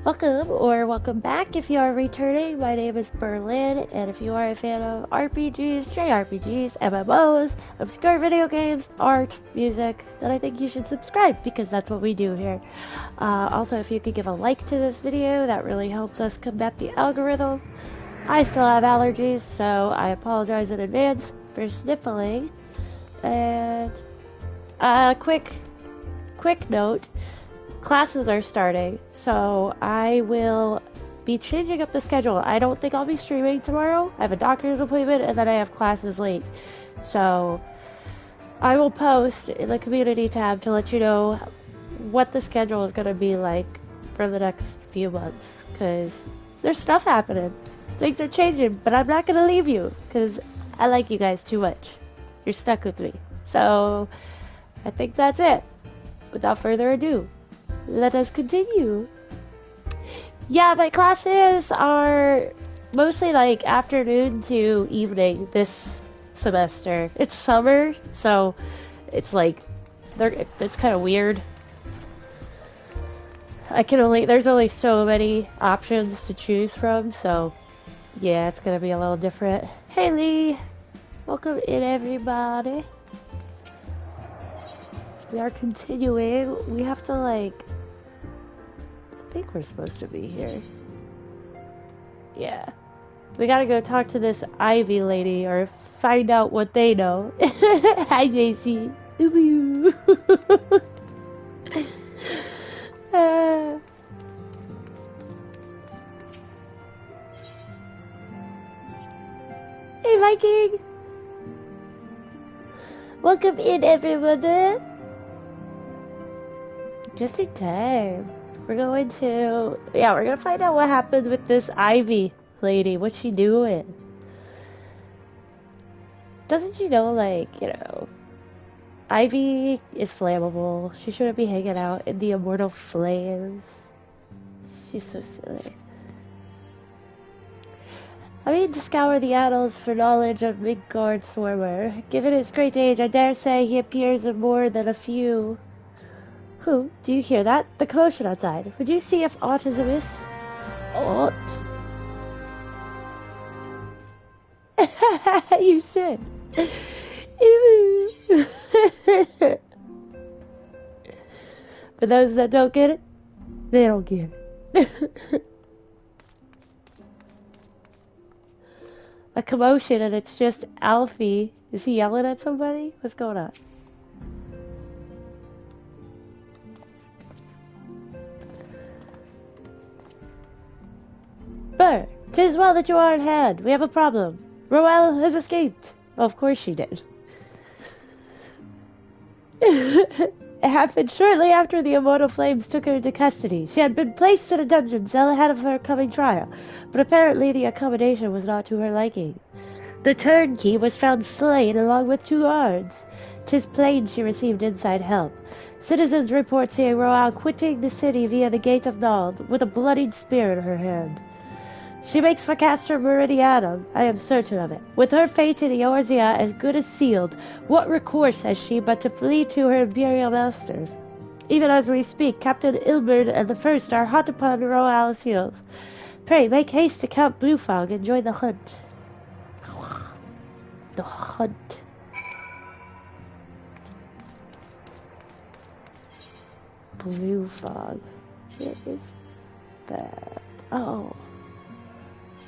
Welcome or welcome back if you are returning. My name is berrrlynn, and if you are a fan of RPGs, JRPGs, MMOs, obscure video games, art, music, then I think you should subscribe because that's what we do here. Also, if you could give a like to this video, that really helps us combat the algorithm. I still have allergies, so I apologize in advance for sniffling. And quick note. Classes are starting, so I will be changing up the schedule. I don't think I'll be streaming tomorrow. I have a doctor's appointment, and then I have classes late. So I will post in the community tab to let you know what the schedule is going to be like for the next few months, because there's stuff happening. Things are changing, but I'm not going to leave you, because I like you guys too much. You're stuck with me. So I think that's it. Without further ado, let us continue. Yeah, my classes are mostly like afternoon to evening this semester. It's summer, so it's like it's kind of weird. There's only so many options to choose from, so yeah, it's gonna be a little different. Hey Lee, welcome in everybody. We are continuing. We have to I think we're supposed to be here. Yeah. We gotta go talk to this Ivy lady or find out what they know. Hi JC. Hey Viking. Welcome in everybody. Just in time. We're going to find out what happens with this Ivy lady. What's she doing? Doesn't she know, Ivy is flammable. She shouldn't be hanging out in the immortal flames. She's so silly. I mean to scour the annals for knowledge of Midgard Swarmer. Given his great age, I dare say he appears in more than a few. Who? Do you hear that? The commotion outside. Would you see if aught is amiss? Aught? You should. For those that don't get it, they don't get it. A commotion and it's just Alfie. Is he yelling at somebody? What's going on? Burr, 'tis well that you are in hand. We have a problem. Roelle has escaped. Well, of course she did. It happened shortly after the immortal flames took her into custody. She had been placed in a dungeon cell ahead of her coming trial, but apparently the accommodation was not to her liking. The turnkey was found slain along with 2 guards. 'Tis plain she received inside help. Citizens report seeing Roelle quitting the city via the Gate of Nald with a bloodied spear in her hand. She makes for Castra Meridianum, I am certain of it. With her fate in Eorzea as good as sealed, what recourse has she but to flee to her imperial masters? Even as we speak, Captain Hildibrand and the First are hot upon Roelle's heels. Pray, make haste to Count Bluefog and join the hunt. The hunt. Bluefog. What is that? Oh.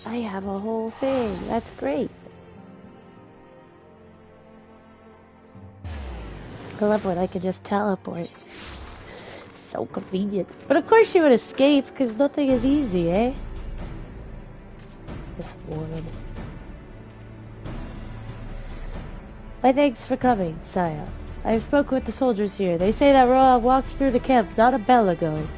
I have a whole thing. That's great. I love when I can just teleport. So convenient. But of course she would escape, because nothing is easy, eh? This woman. My thanks for coming, sire. I have spoken with the soldiers here. They say that Roelle walked through the camp not a bell ago.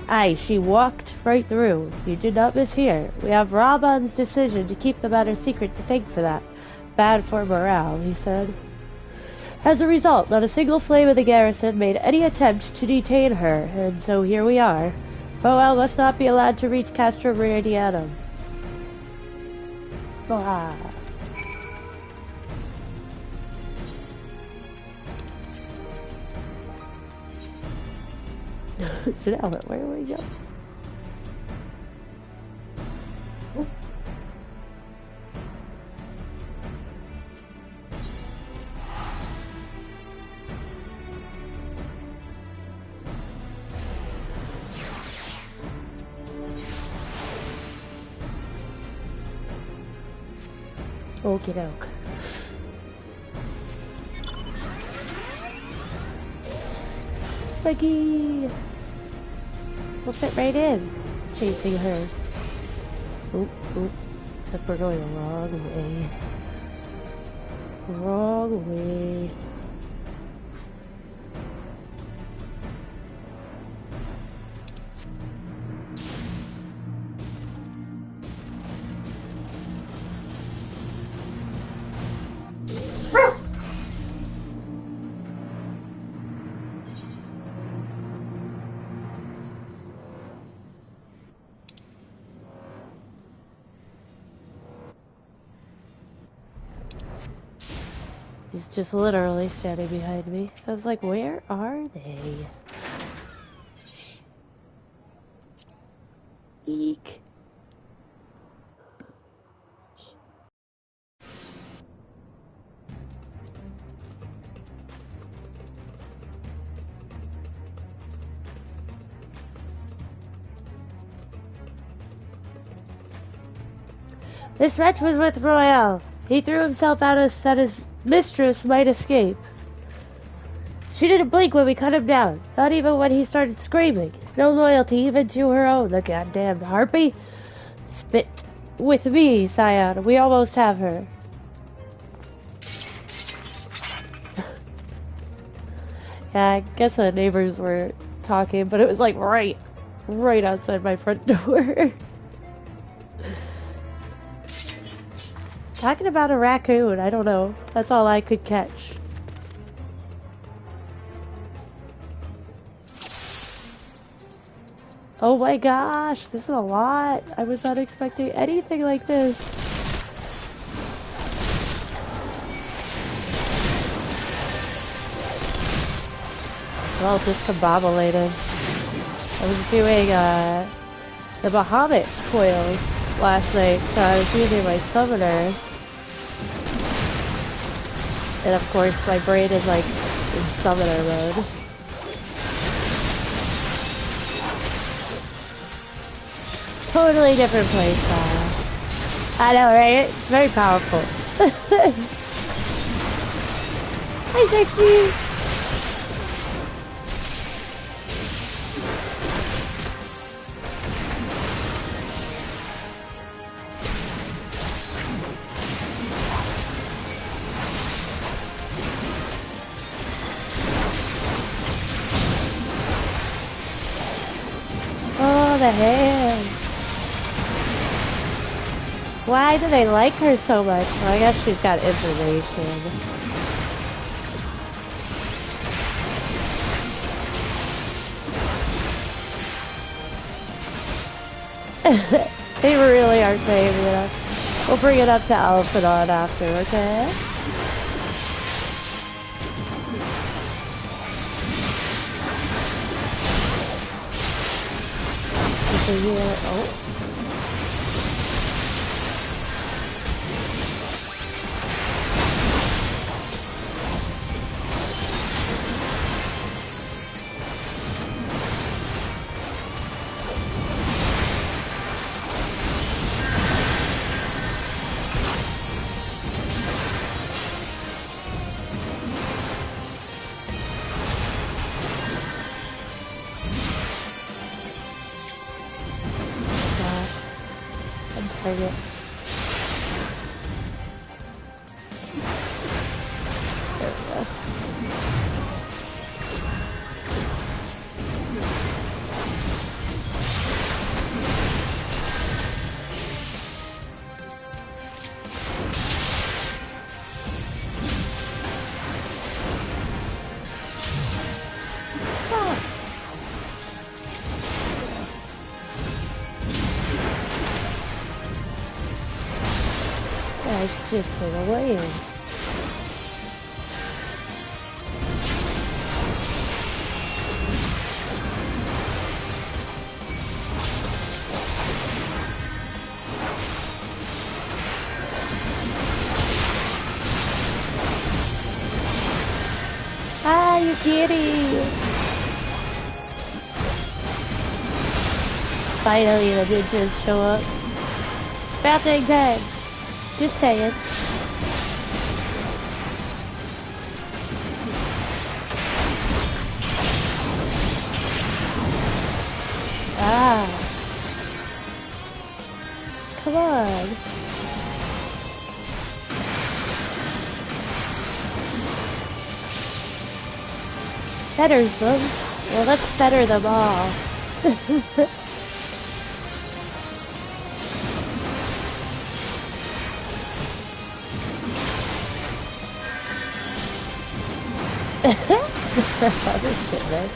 Aye, she walked right through. You did not mishear. We have Raban's decision to keep the matter secret to thank for that. Bad for morale, he said. As a result, not a single flame of the garrison made any attempt to detain her, and so here we are. Roelle must not be allowed to reach Castra Meridianum. Ah. Sit down, where are we going? Okie doke. Peggy! We'll fit right in, chasing her. Oop, oop. Except we're going the wrong way. Wrong way. He's just literally standing behind me. I was like, where are they? Eek. This wretch was with Royale. He threw himself at us that his mistress might escape. She didn't blink when we cut him down, not even when he started screaming. No loyalty even to her own, the goddamned harpy. Spit with me, Scion. We almost have her. Yeah, I guess the neighbors were talking, but it was like right outside my front door. Talking about a raccoon, I don't know. That's all I could catch. Oh my gosh, this is a lot. I was not expecting anything like this. Well, discombobulated. I was doing the Bahamut coils last night, so I was using my summoner. And of course, my brain is like in summoner mode. Totally different playstyle. I know, right? It's very powerful. Hi, Sexy! Oh, the hand. Why do they like her so much? Well, I guess she's got information. They really aren't paying me enough. We'll bring it up to Alphanon after, okay? Oh. Target. There we go. Just sit away. Ah, you kitty! Finally, the ninjas show up. Bathing time! Just saying. Come on. Fetters them. Well, let's fetter them all. This shit, man.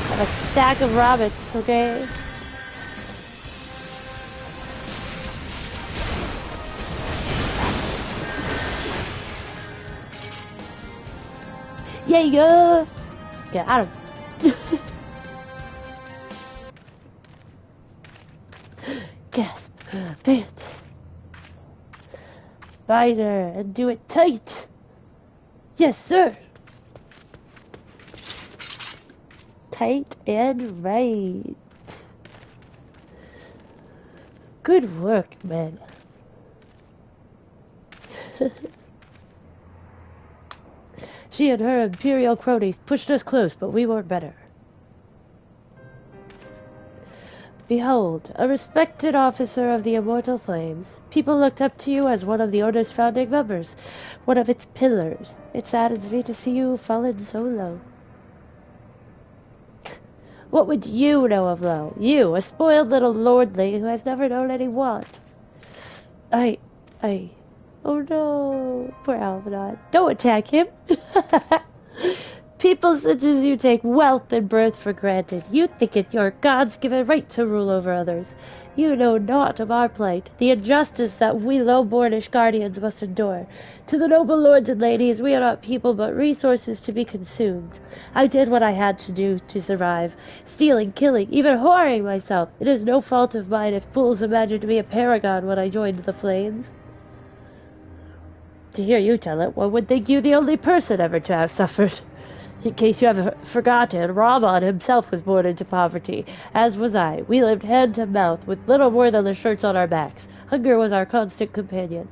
Got a stack of rabbits, okay? Yeah! Get out of gasp, pants. Bind her and do it tight. Yes, sir. Tight and right. Good work, man. She and her imperial cronies pushed us close, but we weren't better. Behold, a respected officer of the Immortal Flames. People looked up to you as one of the Order's founding members, one of its pillars. It saddens me to see you fallen so low. What would you know of low? You, a spoiled little lordling who has never known any want. Oh no, poor Alvinod. Don't attack him. People such as you take wealth and birth for granted. You think it your God's given right to rule over others. You know naught of our plight, the injustice that we low-bornish guardians must endure. To the noble lords and ladies, we are not people but resources to be consumed. I did what I had to do to survive, stealing, killing, even whoring myself. It is no fault of mine if fools imagined me a paragon when I joined the flames. To hear you tell it, one would think you the only person ever to have suffered. In case you have forgotten, Rahman himself was born into poverty, as was I. We lived hand to mouth, with little more than the shirts on our backs. Hunger was our constant companion.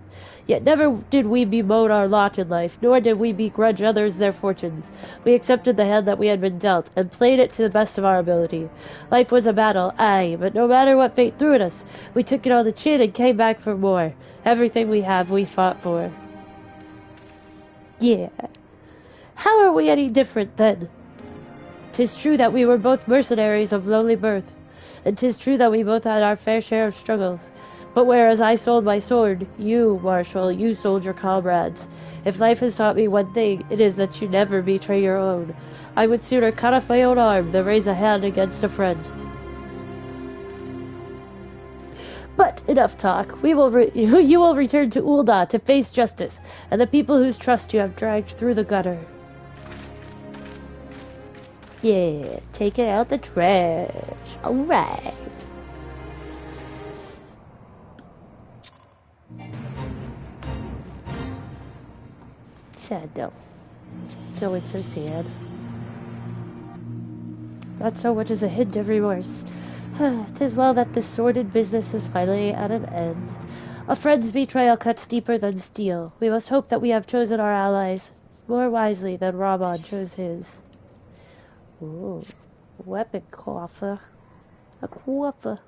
Yet never did we bemoan our lot in life, nor did we begrudge others their fortunes. We accepted the hand that we had been dealt, and played it to the best of our ability. Life was a battle, aye, but no matter what fate threw at us, we took it on the chin and came back for more. Everything we have, we fought for. Yeah. How are we any different, then? 'Tis true that we were both mercenaries of lowly birth, and 'tis true that we both had our fair share of struggles. But whereas I sold my sword, you, Marshal, you sold your comrades. If life has taught me one thing, it is that you never betray your own. I would sooner cut off my own arm than raise a hand against a friend. But enough talk. You will return to Ul'dah to face justice, and the people whose trust you have dragged through the gutter. Yeah, taking out the trash. Alright. Sad though. It's always so sad. Not so much as a hint of remorse. 'Tis well that this sordid business is finally at an end. A friend's betrayal cuts deeper than steel. We must hope that we have chosen our allies more wisely than Rahman chose his. Ooh, weapon coffer. A coffer.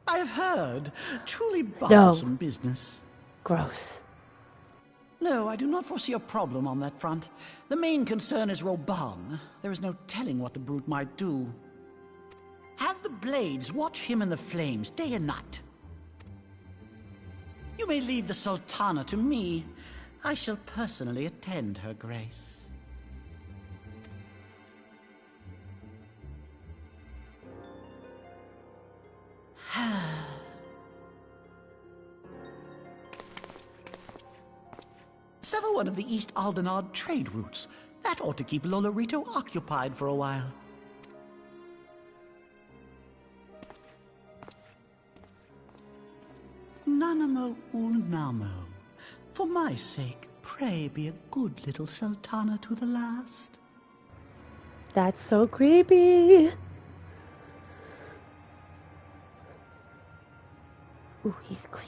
I have heard. Truly bothersome business. Gross. No, I do not foresee a problem on that front. The main concern is Roban. There is no telling what the brute might do. Have the blades watch him in the flames day and night. You may leave the Sultana to me. I shall personally attend her grace. Sever one of the East Aldenard trade routes. That ought to keep Lolorito occupied for a while. Nanamo Ulnamo. For my sake, pray be a good little Sultana to the last. That's so creepy. Ooh, he's creep.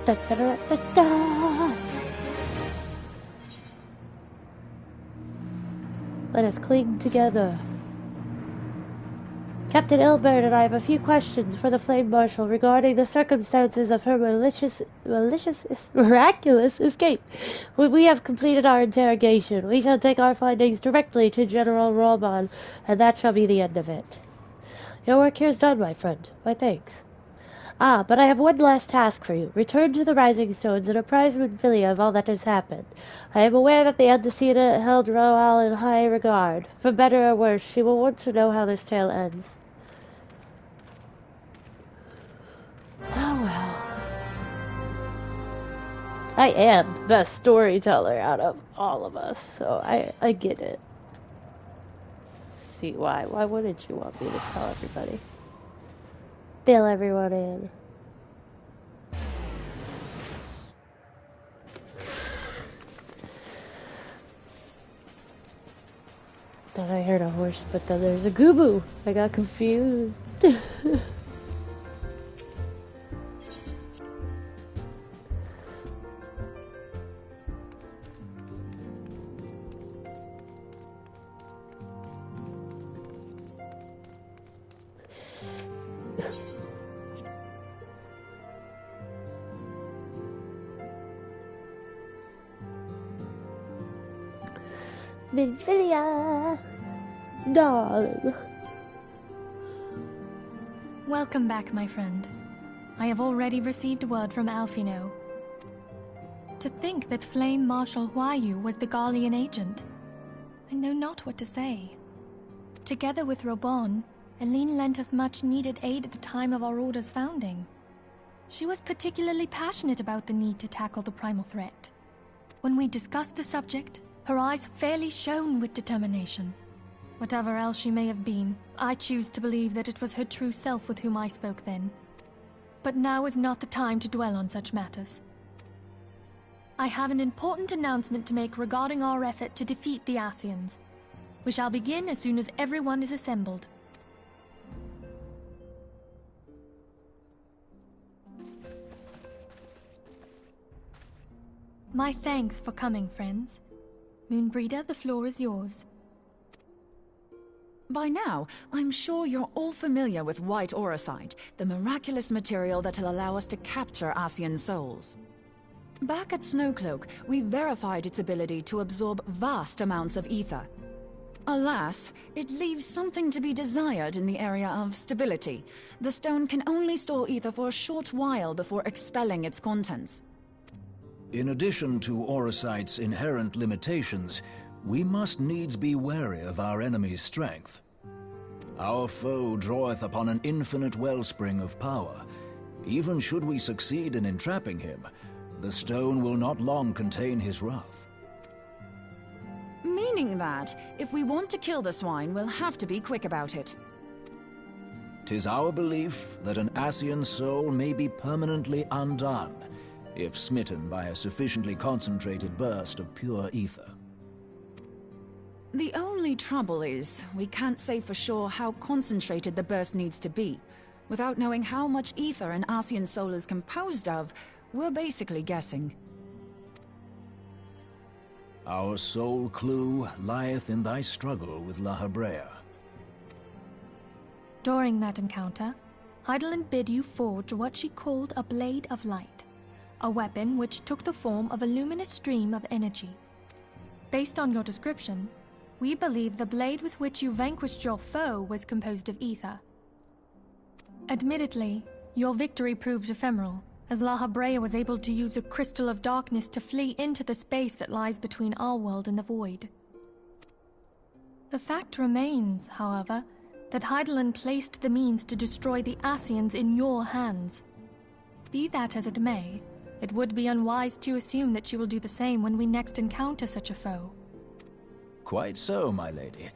Da, da, da, da, da. Let us cling together. Captain Hildibrand and I have a few questions for the Flame Marshal regarding the circumstances of her miraculous escape. When we have completed our interrogation, we shall take our findings directly to General Roman, and that shall be the end of it. Your work here is done, my friend. My thanks. Ah, but I have one last task for you. Return to the Rising Stones and apprise Minfilia of all that has happened. I am aware that the Undeceited held Roal in high regard. For better or worse, she will want to know how this tale ends. Oh well. I am the best storyteller out of all of us, so I get it. See why? Why wouldn't you want me to tell everybody? Fill everyone in. Thought I heard a horse, but then there's a Goobboo. I got confused. Minfilia, darling. Welcome back, my friend. I have already received word from Alphino. To think that Flame Marshal Huayu was the Garlean agent. I know not what to say. Together with Robon, Aline lent us much-needed aid at the time of our Order's founding. She was particularly passionate about the need to tackle the primal threat. When we discussed the subject, her eyes fairly shone with determination. Whatever else she may have been, I choose to believe that it was her true self with whom I spoke then. But now is not the time to dwell on such matters. I have an important announcement to make regarding our effort to defeat the Ascians. We shall begin as soon as everyone is assembled. My thanks for coming, friends. Moonbreeder, the floor is yours. By now, I'm sure you're all familiar with white auracite, the miraculous material that'll allow us to capture Ascian souls. Back at Snowcloak, we verified its ability to absorb vast amounts of ether. Alas, it leaves something to be desired in the area of stability. The stone can only store ether for a short while before expelling its contents. In addition to auracite's inherent limitations, we must needs be wary of our enemy's strength. Our foe draweth upon an infinite wellspring of power. Even should we succeed in entrapping him, the stone will not long contain his wrath. Meaning that, if we want to kill the swine, we'll have to be quick about it. 'Tis our belief that an Ascian soul may be permanently undone, if smitten by a sufficiently concentrated burst of pure ether. The only trouble is, we can't say for sure how concentrated the burst needs to be. Without knowing how much ether an Ascian soul is composed of, we're basically guessing. Our sole clue lieth in thy struggle with La Habrea. During that encounter, Hildibrand bid you forge what she called a Blade of Light, a weapon which took the form of a luminous stream of energy. Based on your description, we believe the blade with which you vanquished your foe was composed of ether. Admittedly, your victory proved ephemeral, as La Habrea was able to use a crystal of darkness to flee into the space that lies between our world and the void. The fact remains, however, that Hildibrand placed the means to destroy the Ascians in your hands. Be that as it may, it would be unwise to assume that you will do the same when we next encounter such a foe. Quite so, my lady.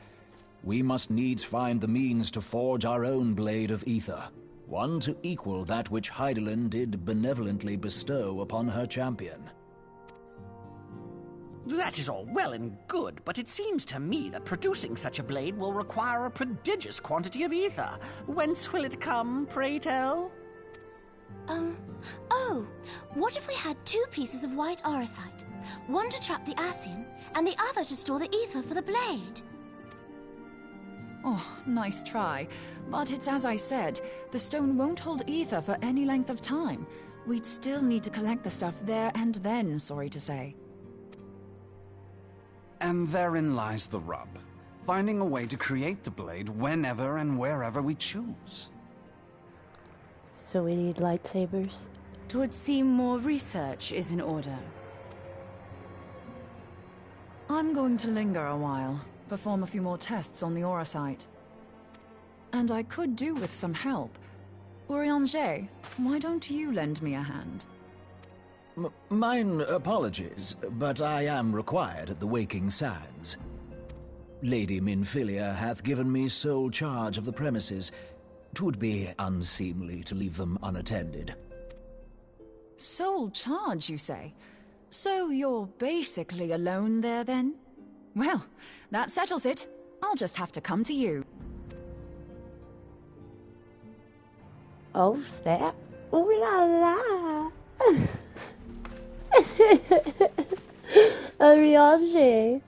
We must needs find the means to forge our own blade of ether, one to equal that which Hildibrand did benevolently bestow upon her champion. That is all well and good, but it seems to me that producing such a blade will require a prodigious quantity of ether. Whence will it come, pray tell? Oh, what if we had 2 pieces of white auracite? One to trap the Ascian, and the other to store the ether for the blade. Oh, nice try. But it's as I said, the stone won't hold ether for any length of time. We'd still need to collect the stuff there and then, sorry to say. And therein lies the rub. Finding a way to create the blade whenever and wherever we choose. So we need lightsabers. It would seem more research is in order. I'm going to linger a while, perform a few more tests on the aura site. And I could do with some help. Urianger, why don't you lend me a hand? Mine apologies, but I am required at the Waking Sands. Lady Minfilia hath given me sole charge of the premises. 'Twould be unseemly to leave them unattended. Sole charge, you say? So you're basically alone there, then? Well, that settles it. I'll just have to come to you. Oh, snap. Ooh la la. Urianger.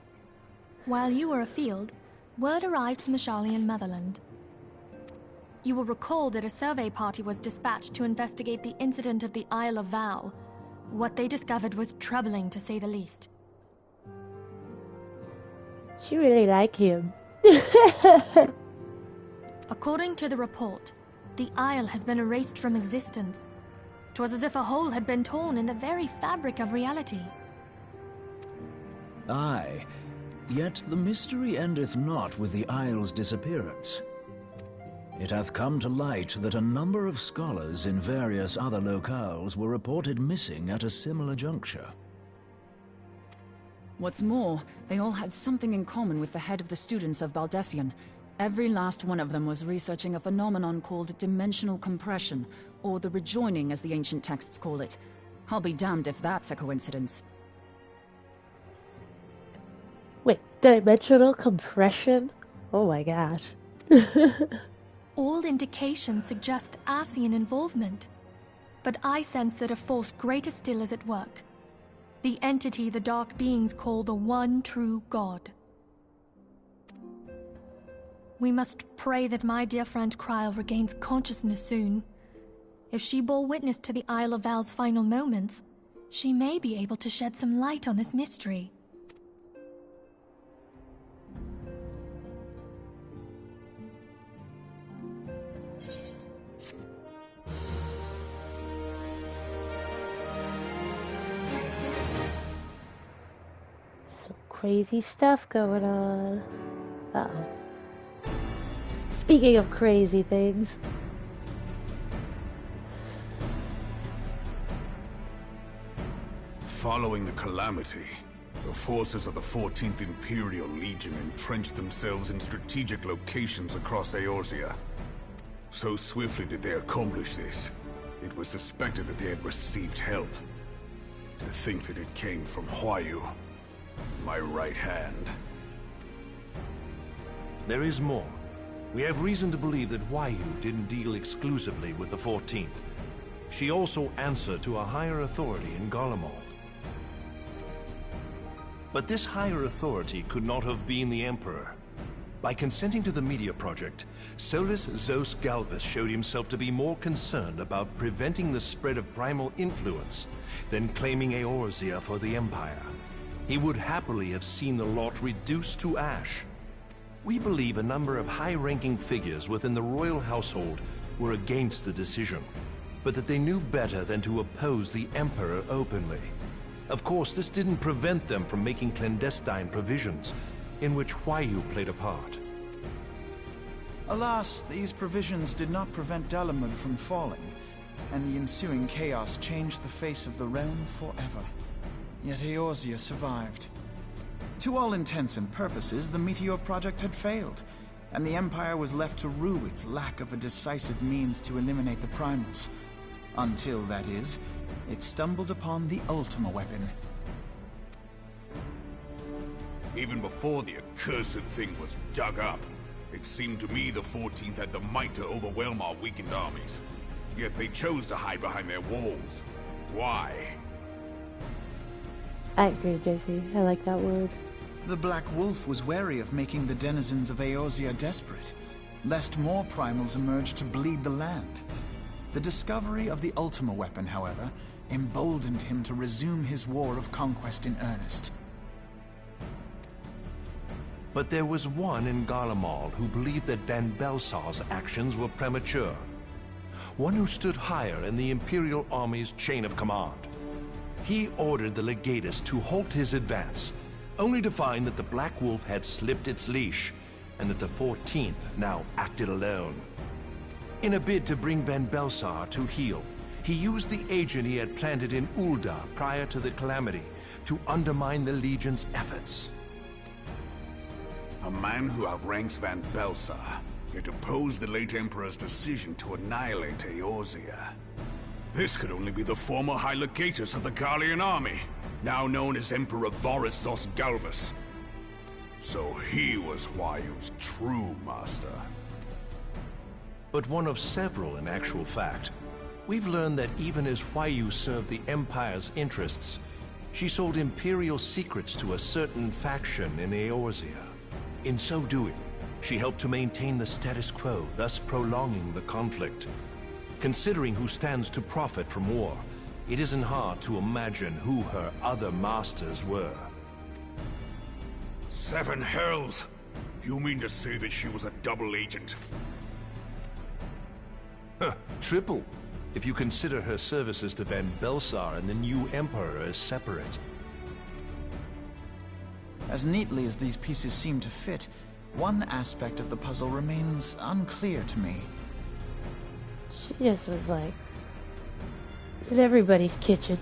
While you were afield, word arrived from the Sharlayan motherland. You will recall that a survey party was dispatched to investigate the incident at the Isle of Val. What they discovered was troubling, to say the least. She really like him. According to the report, the Isle has been erased from existence. 'Twas as if a hole had been torn in the very fabric of reality. Aye, yet the mystery endeth not with the Isle's disappearance. It hath come to light that a number of scholars in various other locales were reported missing at a similar juncture. What's more, they all had something in common with the head of the students of Baldessian. Every last one of them was researching a phenomenon called dimensional compression, or the rejoining as the ancient texts call it. I'll be damned if that's a coincidence. Wait, dimensional compression? Oh my gosh. All indications suggest Ascian involvement, but I sense that a force greater still is at work. The entity the Dark Beings call the One True God. We must pray that my dear friend Kryl regains consciousness soon. If she bore witness to the Isle of Val's final moments, she may be able to shed some light on this mystery. Crazy stuff going on. Uh-oh. Speaking of crazy things. Following the calamity, the forces of the 14th Imperial Legion entrenched themselves in strategic locations across Eorzea. So swiftly did they accomplish this, it was suspected that they had received help. To think that it came from Huayu, my right hand. There is more. We have reason to believe that Huayu didn't deal exclusively with the 14th. She also answered to a higher authority in Garlemald. But this higher authority could not have been the Emperor. By consenting to the media project, Solus Zos Galvus showed himself to be more concerned about preventing the spread of primal influence than claiming Eorzea for the Empire. He would happily have seen the lot reduced to ash. We believe a number of high-ranking figures within the royal household were against the decision, but that they knew better than to oppose the Emperor openly. Of course, this didn't prevent them from making clandestine provisions, in which Huayu played a part. Alas, these provisions did not prevent Dalamud from falling, and the ensuing chaos changed the face of the realm forever. Yet Eorzea survived. To all intents and purposes, the Meteor Project had failed, and the Empire was left to rue its lack of a decisive means to eliminate the primals. Until, that is, it stumbled upon the Ultima weapon. Even before the accursed thing was dug up, it seemed to me the 14th had the might to overwhelm our weakened armies. Yet they chose to hide behind their walls. Why? I agree, JC. I like that word. The Black Wolf was wary of making the denizens of Eorzea desperate, lest more primals emerge to bleed the land. The discovery of the Ultima weapon, however, emboldened him to resume his war of conquest in earnest. But there was one in Garlemald who believed that Van Belsar's actions were premature. One who stood higher in the Imperial Army's chain of command. He ordered the Legatus to halt his advance, only to find that the Black Wolf had slipped its leash, and that the 14th now acted alone. In a bid to bring Van Belsar to heel, he used the agent he had planted in Ul'dah prior to the Calamity to undermine the Legion's efforts. A man who outranks Van Belsar, yet opposed the late Emperor's decision to annihilate Eorzea. This could only be the former High Legatus of the Garlean army, now known as Emperor Varys Osgalvus. So he was Huayu's true master. But one of several in actual fact. We've learned that even as Huayu served the Empire's interests, she sold Imperial secrets to a certain faction in Eorzea. In so doing, she helped to maintain the status quo, thus prolonging the conflict. Considering who stands to profit from war, it isn't hard to imagine who her other masters were. 7 hells! You mean to say that she was a double agent? Triple, if you consider her services to Van Belsar and the new Emperor as separate. As neatly as these pieces seem to fit, one aspect of the puzzle remains unclear to me. She just was like, in everybody's kitchen.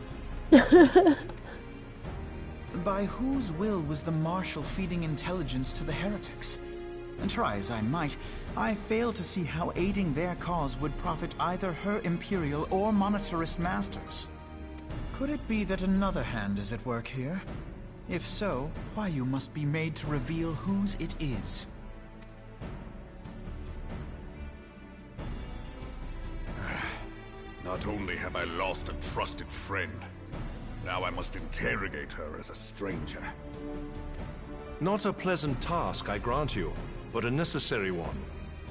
By whose will was the Marshal feeding intelligence to the heretics? And try as I might, I fail to see how aiding their cause would profit either her Imperial or monetarist masters. Could it be that another hand is at work here? If so, Huayu must be made to reveal whose it is. Not only have I lost a trusted friend, now I must interrogate her as a stranger. Not a pleasant task, I grant you, but a necessary one.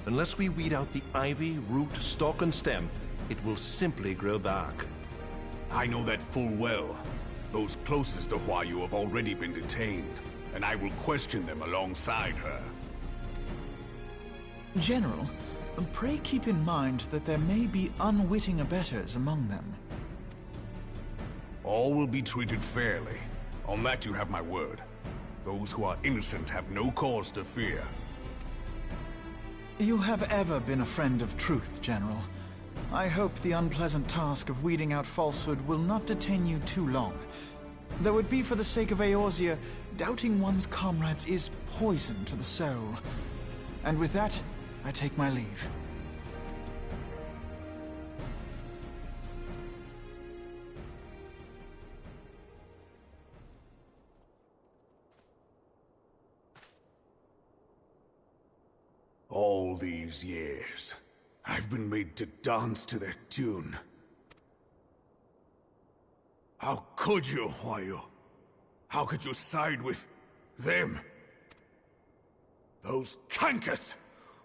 Unless we weed out the ivy, root, stalk, and stem, it will simply grow back. I know that full well. Those closest to Huayu have already been detained, and I will question them alongside her. General, pray keep in mind that there may be unwitting abettors among them. All will be treated fairly. On that you have my word. Those who are innocent have no cause to fear. You have ever been a friend of truth, General. I hope the unpleasant task of weeding out falsehood will not detain you too long. Though it be for the sake of Eorzea, doubting one's comrades is poison to the soul. And with that, I take my leave. All these years, I've been made to dance to their tune. How could you, Huayu? How could you side with them? Those cankers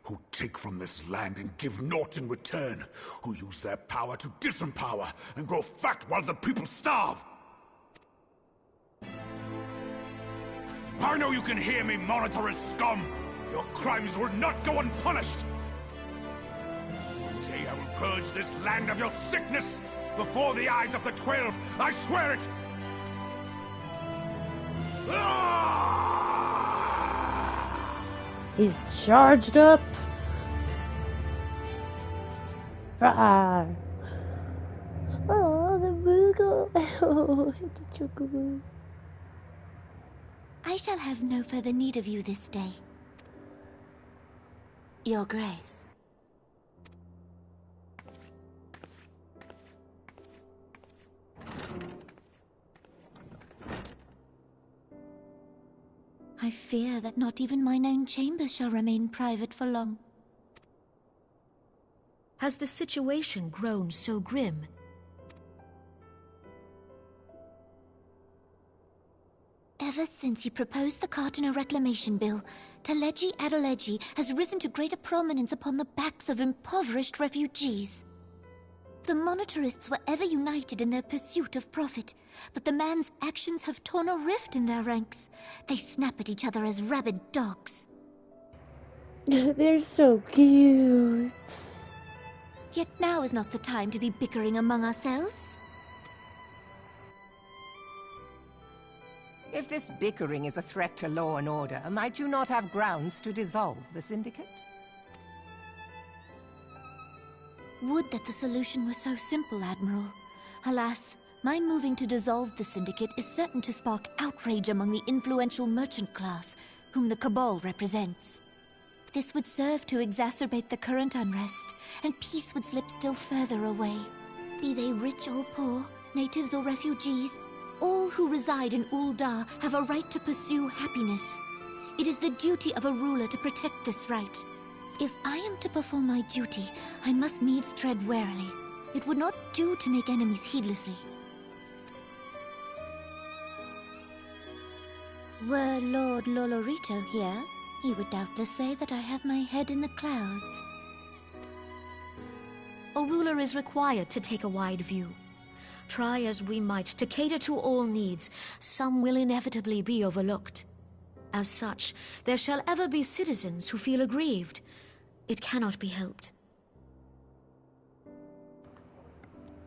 who take from this land and give naught in return, who use their power to disempower and grow fat while the people starve. I know you can hear me, monetarist scum! Your crimes will not go unpunished! One day I will purge this land of your sickness! Before the eyes of the 12, I swear it! He's charged up. Rawr. Oh, the Moogle. Oh, the Chocobo. I shall have no further need of you this day. Your Grace. I fear that not even mine own chambers shall remain private for long. Has the situation grown so grim? Ever since he proposed the Cartiner Reclamation Bill, Teleji Adeleji has risen to greater prominence upon the backs of impoverished refugees. The monetarists were ever united in their pursuit of profit, but the man's actions have torn a rift in their ranks. They snap at each other as rabid dogs. They're so cute. Yet now is not the time to be bickering among ourselves. If this bickering is a threat to law and order, might you not have grounds to dissolve the Syndicate? Would that the solution were so simple, Admiral. Alas, my moving to dissolve the Syndicate is certain to spark outrage among the influential merchant class, whom the Cabal represents. This would serve to exacerbate the current unrest, and peace would slip still further away. Be they rich or poor, natives or refugees, all who reside in Ul'dah have a right to pursue happiness. It is the duty of a ruler to protect this right. If I am to perform my duty, I must needs tread warily. It would not do to make enemies heedlessly. Were Lord Lolorito here, he would doubtless say that I have my head in the clouds. A ruler is required to take a wide view. Try as we might to cater to all needs, some will inevitably be overlooked. As such, there shall ever be citizens who feel aggrieved. It cannot be helped.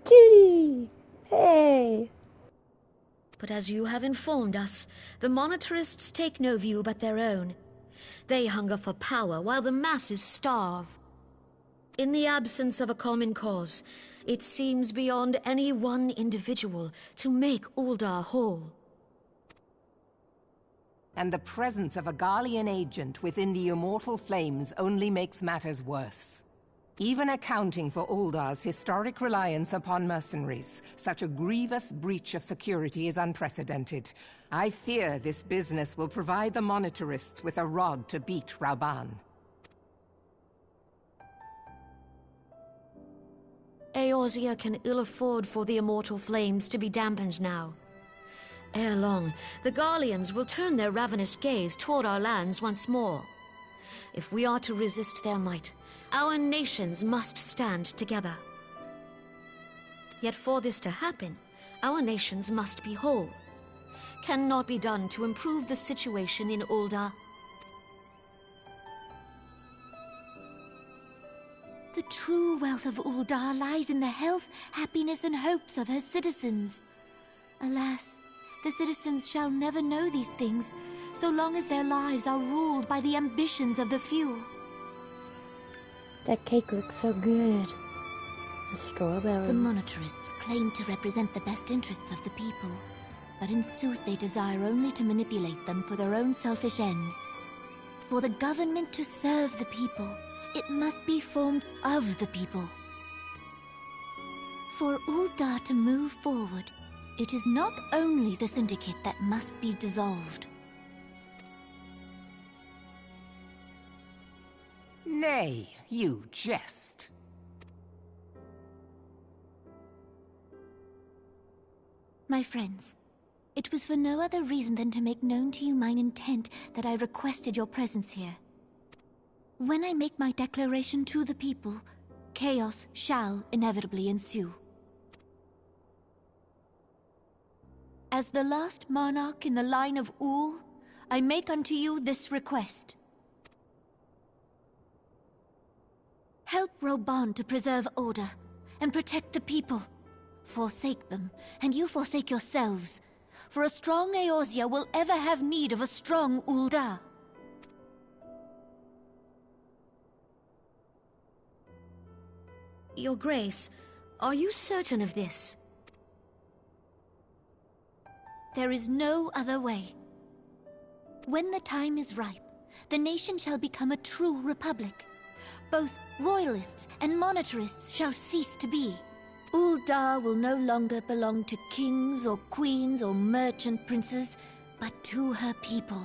Judy! Hey! But as you have informed us, the monetarists take no view but their own. They hunger for power while the masses starve. In the absence of a common cause, it seems beyond any one individual to make Ul'dah whole. And the presence of a Garlean agent within the Immortal Flames only makes matters worse. Even accounting for Ul'dah's historic reliance upon mercenaries, such a grievous breach of security is unprecedented. I fear this business will provide the monetarists with a rod to beat Rauban. Eorzea can ill afford for the Immortal Flames to be dampened now. Ere long, the Garleans will turn their ravenous gaze toward our lands once more. If we are to resist their might, our nations must stand together. Yet for this to happen, our nations must be whole. Cannot be done to improve the situation in Ul'dah. The true wealth of Ul'dah lies in the health, happiness, and hopes of her citizens. Alas, the citizens shall never know these things, so long as their lives are ruled by the ambitions of the few. That cake looks so good. The strawberries. The monetarists claim to represent the best interests of the people, but in sooth they desire only to manipulate them for their own selfish ends. For the government to serve the people, it must be formed of the people. For Ul'dah to move forward, it is not only the Syndicate that must be dissolved. Nay, you jest. My friends, it was for no other reason than to make known to you mine intent that I requested your presence here. When I make my declaration to the people, chaos shall inevitably ensue. As the last monarch in the line of Ul, I make unto you this request. Help Rauban to preserve order, and protect the people. Forsake them, and you forsake yourselves, for a strong Eorzea will ever have need of a strong Ul'dah. Your Grace, are you certain of this? There is no other way. When the time is ripe, the nation shall become a true republic. Both royalists and monetarists shall cease to be. Ul'dah will no longer belong to kings or queens or merchant princes, but to her people.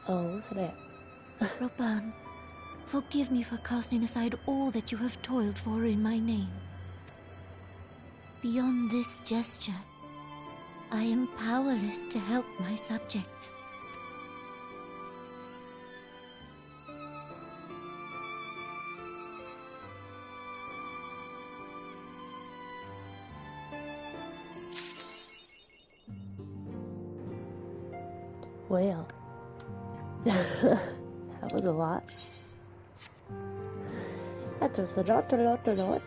Oh, snap. Rauban, Forgive me for casting aside all that you have toiled for in my name. Beyond this gesture, I am powerless to help my subjects. Well, that was a lot. That was a lot.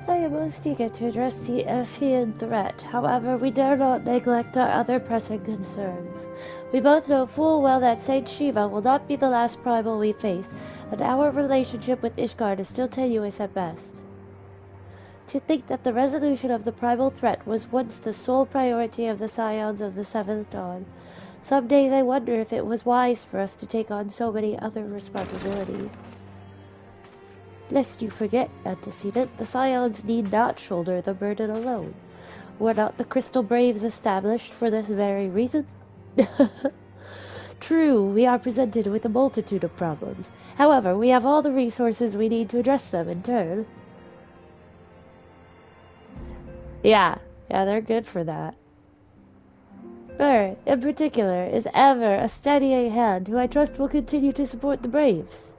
I am most eager to address the Ascian threat. However, we dare not neglect our other pressing concerns. We both know full well that Saint Shiva will not be the last primal we face, and our relationship with Ishgard is still tenuous at best. To think that the resolution of the primal threat was once the sole priority of the Scions of the Seventh Dawn. Some days I wonder if it was wise for us to take on so many other responsibilities. Lest you forget, Antecedent, the Scions need not shoulder the burden alone. Were not the Crystal Braves established for this very reason? True, we are presented with a multitude of problems. However, we have all the resources we need to address them in turn. Yeah, they're good for that. Burr, in particular, is ever a steadying hand who I trust will continue to support the Braves.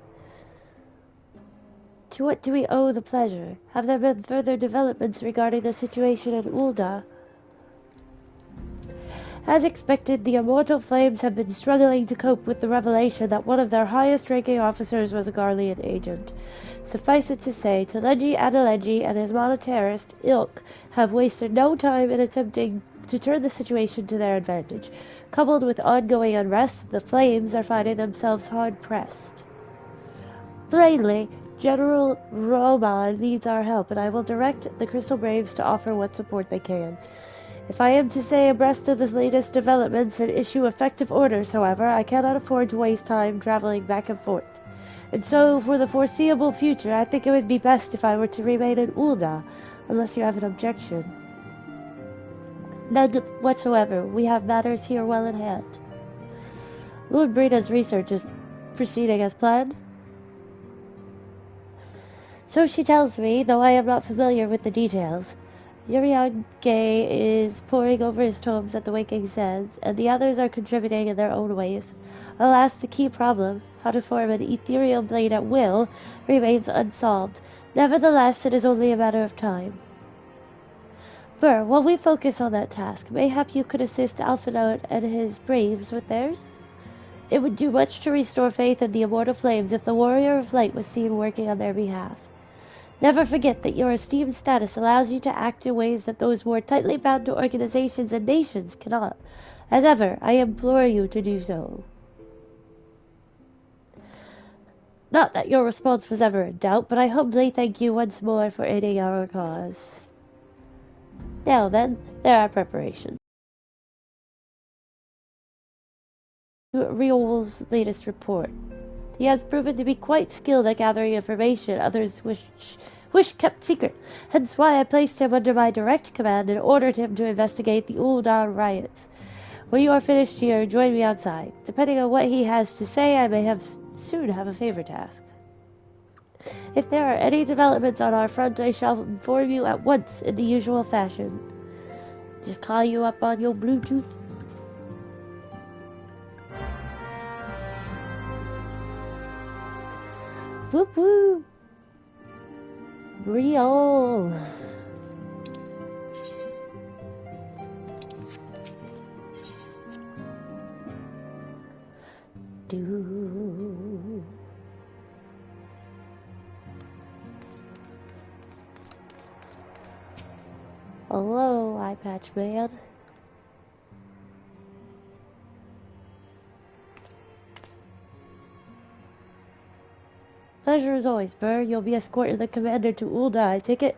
To what do we owe the pleasure? Have there been further developments regarding the situation in Ul'dah? As expected, the Immortal Flames have been struggling to cope with the revelation that one of their highest-ranking officers was a Garlean agent. Suffice it to say, Teleji Adeleji and his monetarist, ilk, have wasted no time in attempting to turn the situation to their advantage. Coupled with ongoing unrest, the Flames are finding themselves hard-pressed. Plainly, General Roman needs our help, and I will direct the Crystal Braves to offer what support they can. If I am to stay abreast of the latest developments and issue effective orders, however, I cannot afford to waste time traveling back and forth. And so, for the foreseeable future, I think it would be best if I were to remain in Ul'dah, unless you have an objection. None whatsoever. We have matters here well in hand. Lord Brita's research is proceeding as planned. So she tells me, though I am not familiar with the details. Uriange is poring over his tomes at the Waking Sands, and the others are contributing in their own ways. Alas, the key problem, how to form an ethereal blade at will, remains unsolved. Nevertheless, it is only a matter of time. Burr, while we focus on that task, mayhap you could assist Alphinaud and his braves with theirs? It would do much to restore faith in the Immortal Flames if the Warrior of Light was seen working on their behalf. Never forget that your esteemed status allows you to act in ways that those more tightly bound to organizations and nations cannot. As ever, I implore you to do so. Not that your response was ever in doubt, but I humbly thank you once more for aiding our cause. Now then, there are preparations. Riol's latest report. He has proven to be quite skilled at gathering information others wish kept secret, hence why I placed him under my direct command and ordered him to investigate the Ul'dah riots. When you are finished here, join me outside. Depending on what he has to say, I may soon have a favor to ask. If there are any developments on our front, I shall inform you at once in the usual fashion. Just call you up on your Bluetooth. Whoop whoop! Real! Do. Hello, eye patch man. Pleasure as always, Burr. You'll be escorting the commander to Ul'dah, I take it?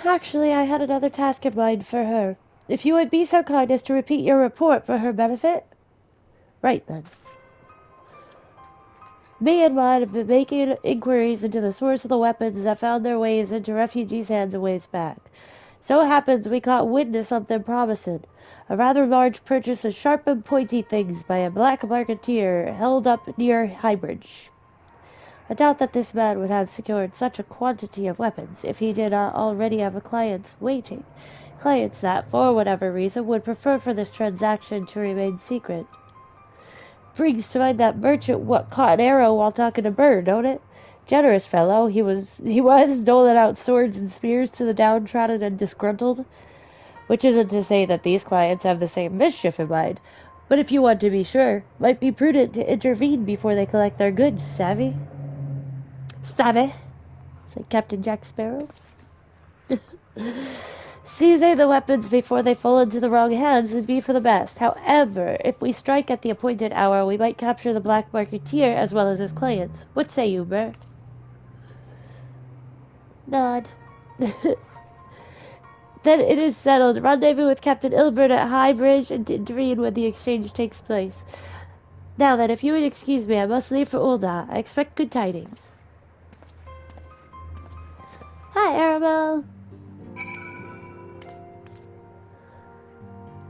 Actually, I had another task in mind for her. If you would be so kind as to repeat your report for her benefit? Right then. Me and Maud have been making inquiries into the source of the weapons that found their ways into refugees' hands a ways back. So it happens we caught wind of something promising. A rather large purchase of sharp and pointy things by a black marketeer held up near Highbridge. I doubt that this man would have secured such a quantity of weapons if he did not already have clients waiting. Clients that, for whatever reason, would prefer for this transaction to remain secret. Brings to mind that merchant what caught an arrow while talking to Bird, don't it? Generous fellow, he was doling out swords and spears to the downtrodden and disgruntled. Which isn't to say that these clients have the same mischief in mind, but if you want to be sure, might be prudent to intervene before they collect their goods, savvy? Savvy? Said Captain Jack Sparrow. Seizing the weapons before they fall into the wrong hands would be for the best. However, if we strike at the appointed hour, we might capture the black marketeer as well as his clients. What say you, Burr? Nod. Then it is settled. Rendezvous with Captain Hildibrand at Highbridge and intervene when the exchange takes place. Now then, if you would excuse me, I must leave for Ul'dah. I expect good tidings. Hi, Arabelle.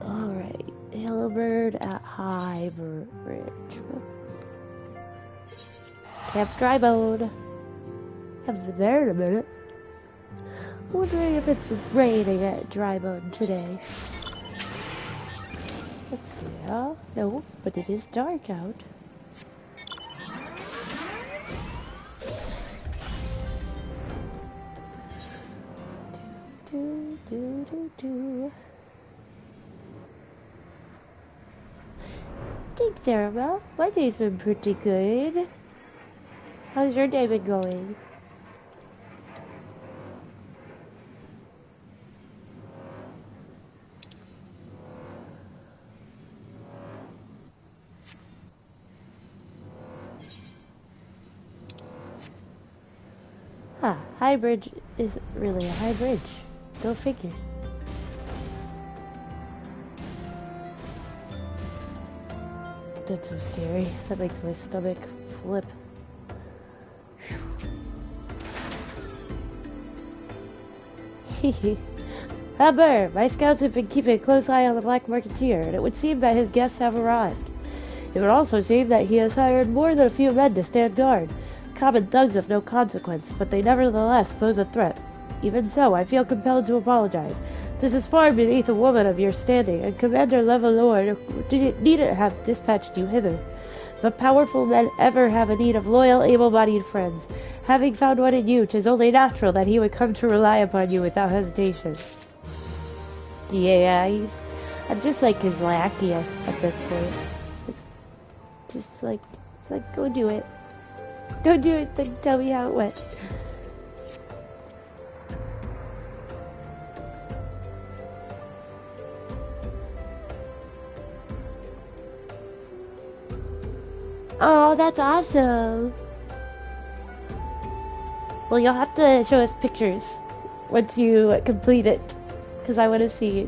Alright, Hildibrand at Highbridge. Camp Drybone. Haven't been there in a minute. Wondering if it's raining at Drybone today. Let's see, no, but it is dark out. Do. Thanks, Arabelle. My day's been pretty good. How's your day been going? High Bridge is really a high bridge. Go figure. That's so scary. That makes my stomach flip. Hehe. Burr, my scouts have been keeping a close eye on the Black Marketeer, and it would seem that his guests have arrived. It would also seem that he has hired more than a few men to stand guard. Common thugs of no consequence, but they nevertheless pose a threat. Even so, I feel compelled to apologize. This is far beneath a woman of your standing, and Commander Levalor needn't have dispatched you hither. But powerful men ever have a need of loyal, able-bodied friends. Having found one in you, 'tis only natural that he would come to rely upon you without hesitation. Yeah, I'm just like his lackey at this point. It's like, go do it. Go do it, then tell me how it went. Oh, that's awesome. Well, you'll have to show us pictures once you complete it, because I want to see.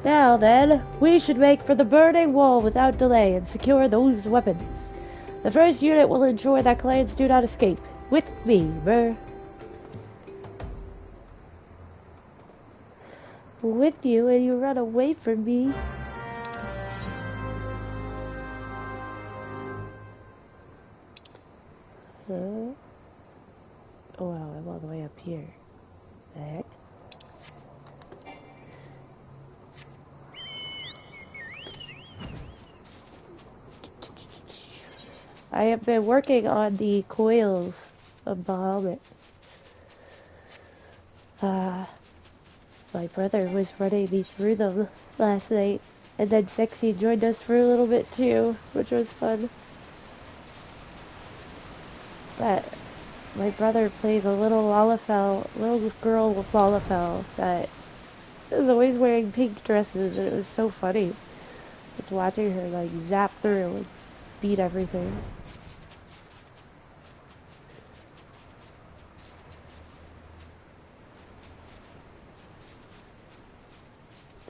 Now then, we should make for the burning wall without delay and secure those weapons. The first unit will ensure that clients do not escape. With me, Burr. With you, and you run away from me. Oh wow, I'm all the way up here. The heck? I have been working on the coils of the helmet. My brother was running me through them last night, and then Sexy joined us for a little bit too, which was fun. But my brother plays a little girl with Lalafell that is always wearing pink dresses, and it was so funny just watching her like zap through and beat everything.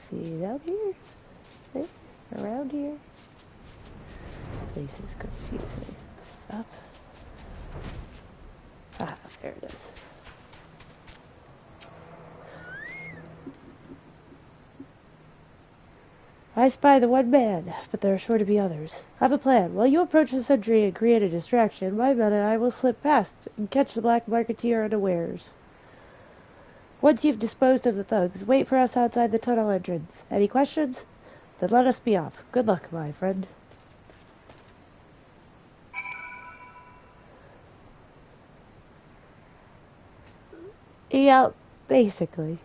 See, down here? Around here? place is confusing. Up. Ah, there it is. I spy the one man, but there are sure to be others. I have a plan. While you approach the sentry and create a distraction, my men and I will slip past and catch the black marketeer unawares. Once you've disposed of the thugs, wait for us outside the tunnel entrance. Any questions? Then let us be off. Good luck, my friend. Yeah, basically.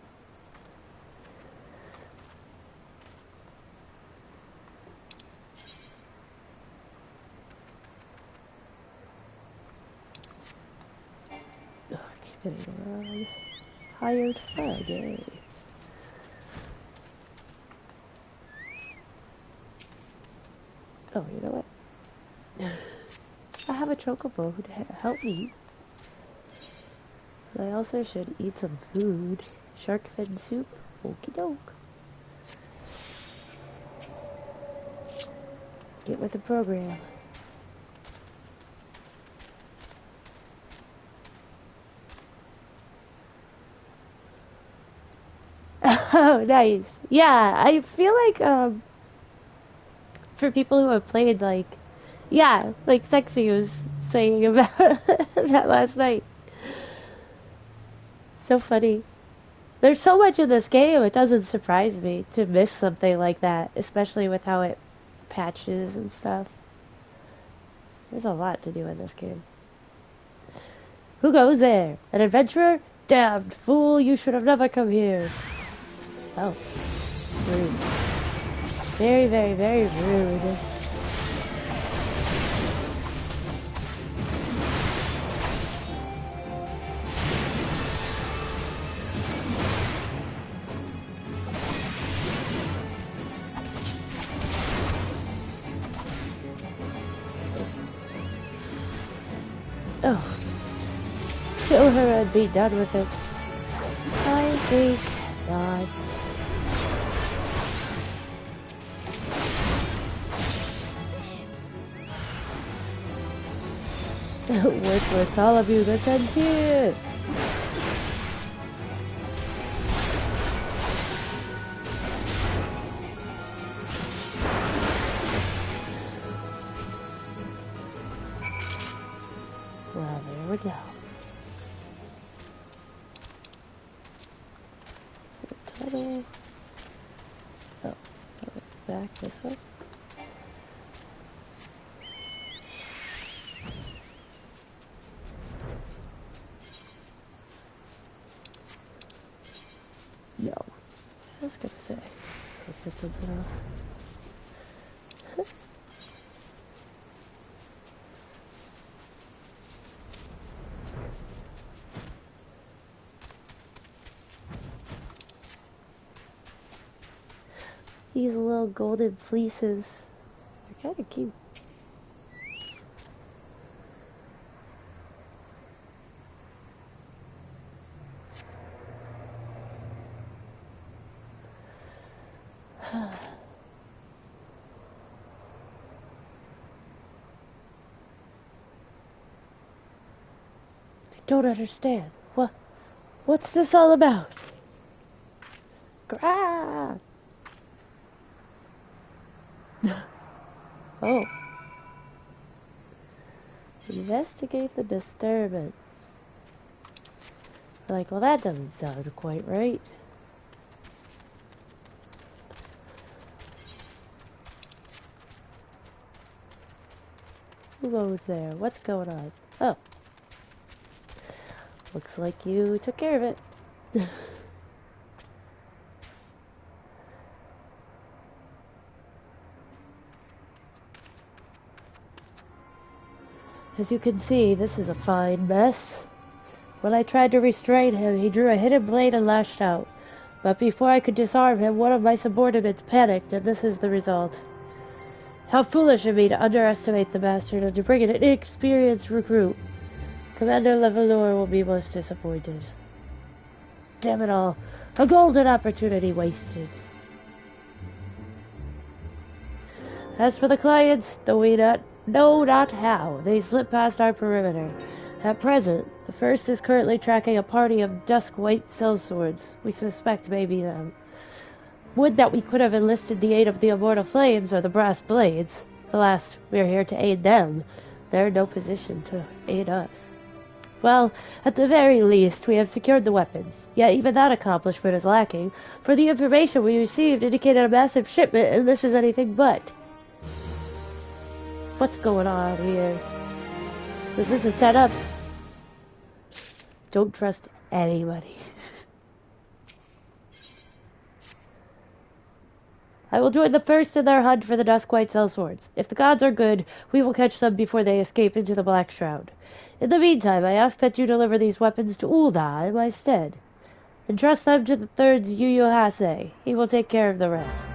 Oh, I keep getting around. Hired Friday. Oh, you know what? I have a chocobo to help me. I also should eat some food. Shark fin soup. Okie doke. Get with the program. Oh, nice. Yeah, I feel like, for people who have played, like, yeah, like Sexy was saying about that last night. So funny. There's so much in this game, it doesn't surprise me to miss something like that, especially with how it patches and stuff. There's a lot to do in this game. Who goes there? An adventurer? Damned fool, you should have never come here. Oh. Rude. Very, very, very rude. Oh. Kill her and be done with it. I think not. Worthless, all of you, listen here! Well, there we go. So, tunnel. Oh, so it's back this way. No. I was gonna say. Let's look at something else. These little golden fleeces. They're kinda cute. I don't understand. What's this all about? Grah! Oh. Investigate the disturbance. Like, well, that doesn't sound quite right. Who goes there? What's going on? Oh. Looks like you took care of it. As you can see, this is a fine mess. When I tried to restrain him, he drew a hidden blade and lashed out. But before I could disarm him, one of my subordinates panicked, and this is the result. How foolish of me to underestimate the bastard and to bring in an inexperienced recruit. Commander Levalor will be most disappointed. Damn it all. A golden opportunity wasted. As for the clients, though we know not how. They slip past our perimeter. At present, the first is currently tracking a party of dusk white sellswords. We suspect may be them. Would that we could have enlisted the aid of the Immortal Flames or the Brass Blades. Alas, we are here to aid them. They're in no position to aid us. Well, at the very least, we have secured the weapons. Yet even that accomplishment is lacking, for the information we received indicated a massive shipment, and this is anything but. What's going on here? Is this a setup? Don't trust anybody. I will join the first in their hunt for the Duskwhite sellswords. If the gods are good, we will catch them before they escape into the Black Shroud. In the meantime, I ask that you deliver these weapons to Ul'dah in my stead. Entrust them to the third's Yu-Yu-Hase. He will take care of the rest.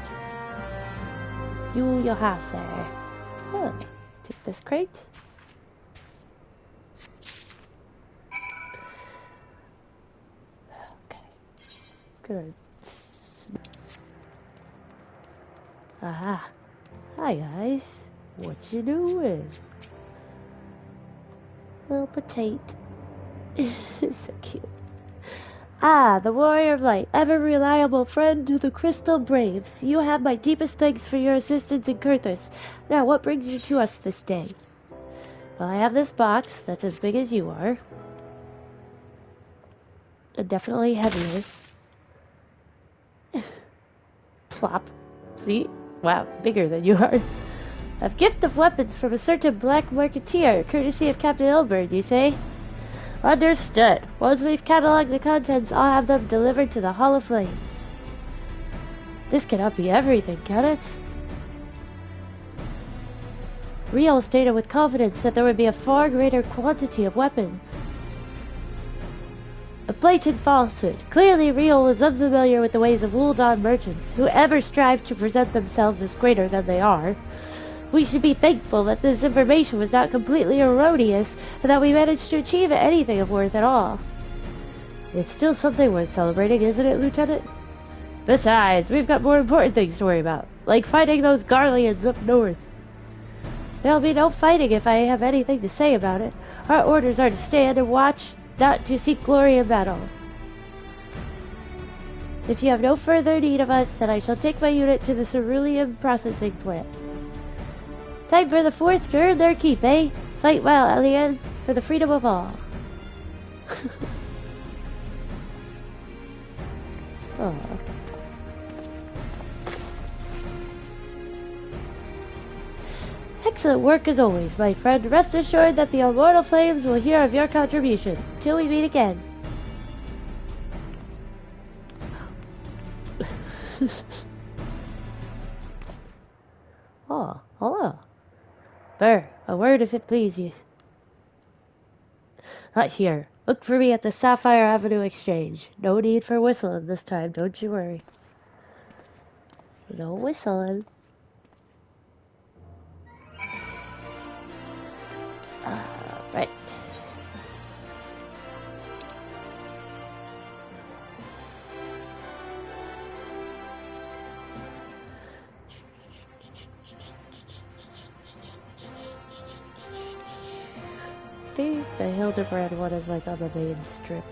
Yu-Yu-Hase. Huh. Take this crate. Okay. Good. Aha. Hi guys. What you doing? Little potato. So cute. Ah, the Warrior of Light, ever reliable friend to the Crystal Braves. You have my deepest thanks for your assistance in Kurthus. Now, what brings you to us this day? Well, I have this box that's as big as you are. And definitely heavier. Plop. See? Wow, bigger than you are. A gift of weapons from a certain black marketeer, courtesy of Captain Hildibrand, you say? Understood. Once we've cataloged the contents, I'll have them delivered to the Hall of Flames. This cannot be everything, can it? Riel stated with confidence that there would be a far greater quantity of weapons. A blatant falsehood. Clearly Riel was unfamiliar with the ways of Ul'dah merchants, who ever strive to present themselves as greater than they are. We should be thankful that this information was not completely erroneous, and that we managed to achieve anything of worth at all. It's still something worth celebrating, isn't it, Lieutenant? Besides, we've got more important things to worry about, like fighting those Garleans up north. There'll be no fighting if I have anything to say about it. Our orders are to stand and watch, not to seek glory in battle. If you have no further need of us, then I shall take my unit to the cerulean processing plant. Time for the fourth to earn their keep, eh? Fight well, Alien, for the freedom of all. Oh. Excellent work as always, my friend. Rest assured that the Immortal Flames will hear of your contribution. Till we meet again. Oh, hello. Burr, a word if it please you. Not here. Look for me at the Sapphire Avenue Exchange. No need for whistling this time, don't you worry. No whistling. Right. I think the Hildibrand one is like on the main strip.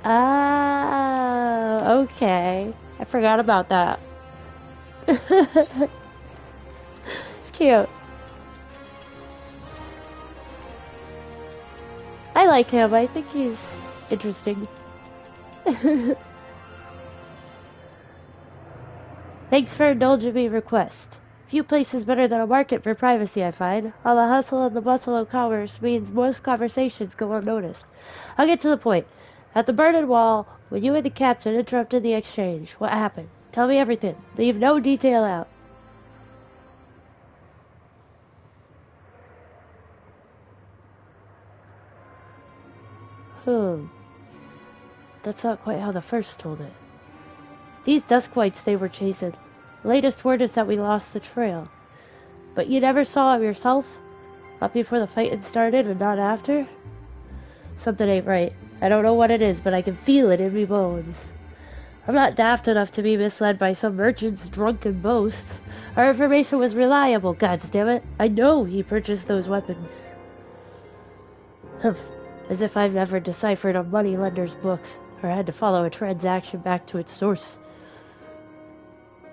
Ah, okay. I forgot about that. Cute. I like him. I think he's interesting. Thanks for indulging me request. Few places better than a market for privacy, I find. All the hustle and the bustle of commerce means most conversations go unnoticed. I'll get to the point. At the Burning Wall, when you and the captain interrupted the exchange, what happened? Tell me everything. Leave no detail out. that's not quite how the first told it. These dusk whites they were chasing. Latest word is that we lost the trail. But you never saw him yourself? Not before the fighting started and not after? Something ain't right. I don't know what it is, but I can feel it in me bones. I'm not daft enough to be misled by some merchant's drunken boasts. Our information was reliable, goddammit. I know he purchased those weapons. Humph. As if I've ever deciphered a moneylender's books, or had to follow a transaction back to its source.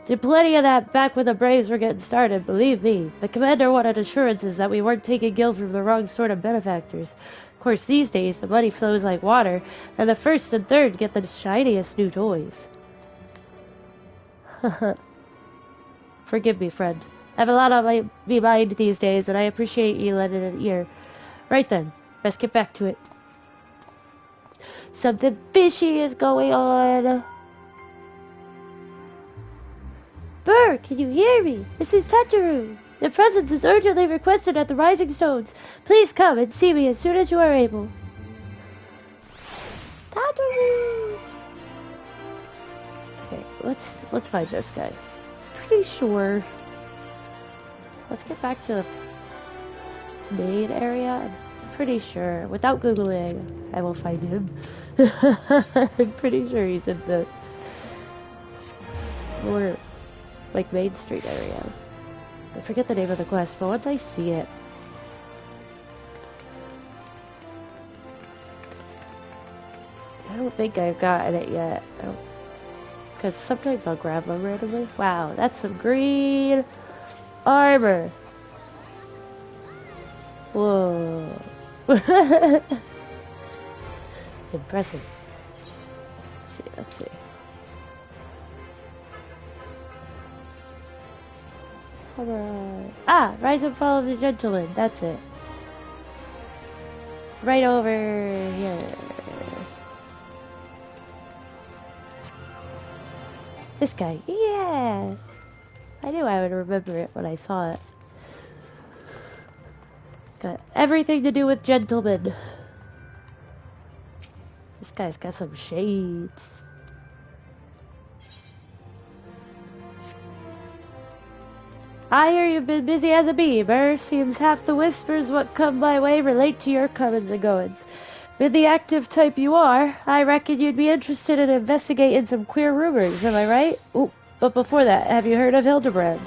Did plenty of that back when the Braves were getting started, believe me. The commander wanted assurances that we weren't taking gil from the wrong sort of benefactors. Of course, these days, the money flows like water, and the first and third get the shiniest new toys. Forgive me, friend. I have a lot on my mind these days, and I appreciate you lending an ear. Right then, best get back to it. Something fishy is going on. Burr, can you hear me? This is Tacharu. Your presence is urgently requested at the Rising Stones. Please come and see me as soon as you are able. Tacharu! Okay, let's find this guy. Pretty sure. Let's get back to the main area. I'm pretty sure, without Googling, I will find him. I'm pretty sure he's in the more like Main Street area. I forget the name of the quest, but once I see it, I don't think I've gotten it yet. Because sometimes I'll grab them randomly. Wow, that's some green armor. Whoa. Impressive. Let's see. Samurai. Ah! Rise and Fall of the Gentleman. That's it. Right over here. This guy. Yeah! I knew I would remember it when I saw it. Got everything to do with gentlemen. This guy's got some shades. I hear you've been busy as a bee, Burr. Seems half the whispers what come my way relate to your comings and goings. With the active type you are, I reckon you'd be interested in investigating some queer rumors, am I right? Ooh, but before that, have you heard of Hildibrand?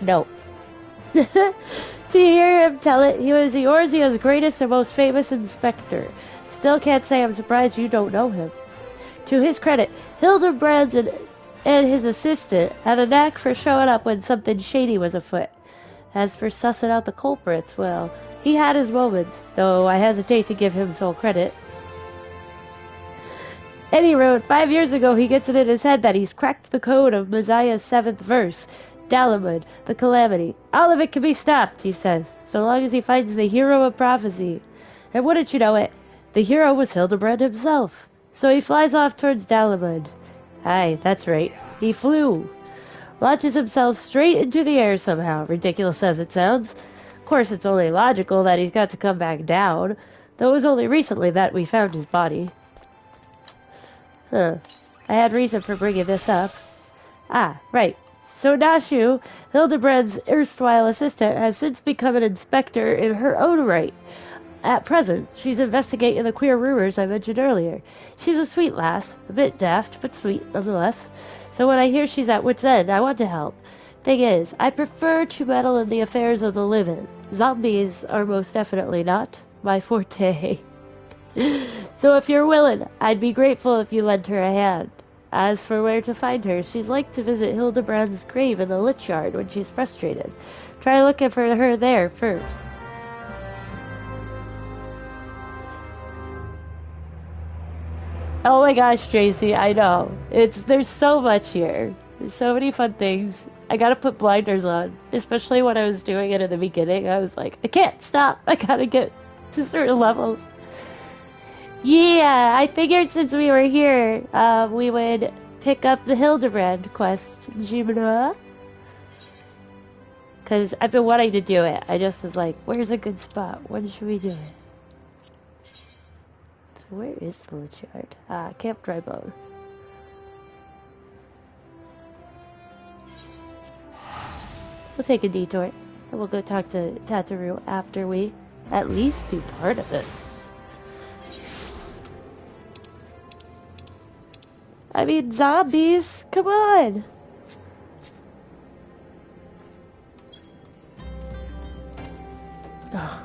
No. To hear him tell it, he was Eorzea's greatest and most famous inspector. Still can't say I'm surprised you don't know him. To his credit, Hildibrand and his assistant had a knack for showing up when something shady was afoot. As for sussing out the culprits, well, he had his moments, though I hesitate to give him sole credit. Any road, 5 years ago he gets it in his head that he's cracked the code of Messiah's 7th verse, Dalamud, the Calamity. All of it can be stopped, he says, so long as he finds the hero of prophecy. And wouldn't you know it, the hero was Hildibrand himself. So he flies off towards Dalamud. Aye, that's right. He flew. Launches himself straight into the air somehow, ridiculous as it sounds. Of course, it's only logical that he's got to come back down, though it was only recently that we found his body. I had reason for bringing this up. Ah, right. So Nashu, Hildibrand's erstwhile assistant, has since become an inspector in her own right. At present, she's investigating the queer rumors I mentioned earlier. She's a sweet lass, a bit daft, but sweet nonetheless. So when I hear she's at wit's end, I want to help. Thing is, I prefer to meddle in the affairs of the living. Zombies are most definitely not my forte. So if you're willing, I'd be grateful if you lent her a hand. As for where to find her, she's like to visit Hildibrand's grave in the Lich Yard when she's frustrated. Try looking for her there first. Oh my gosh, Tracy, I know. There's so much here. There's so many fun things. I gotta put blinders on. Especially when I was doing it in the beginning. I was like, I can't stop. I gotta get to certain levels. Yeah, I figured since we were here, we would pick up the Hildibrand quest. Because I've been wanting to do it. I just was like, where's a good spot? When should we do it? So Where is the lich yard? Ah, Camp Drybone. We'll take a detour, and we'll go talk to Tataru after we at least do part of this. I mean, zombies! Come on! Oh.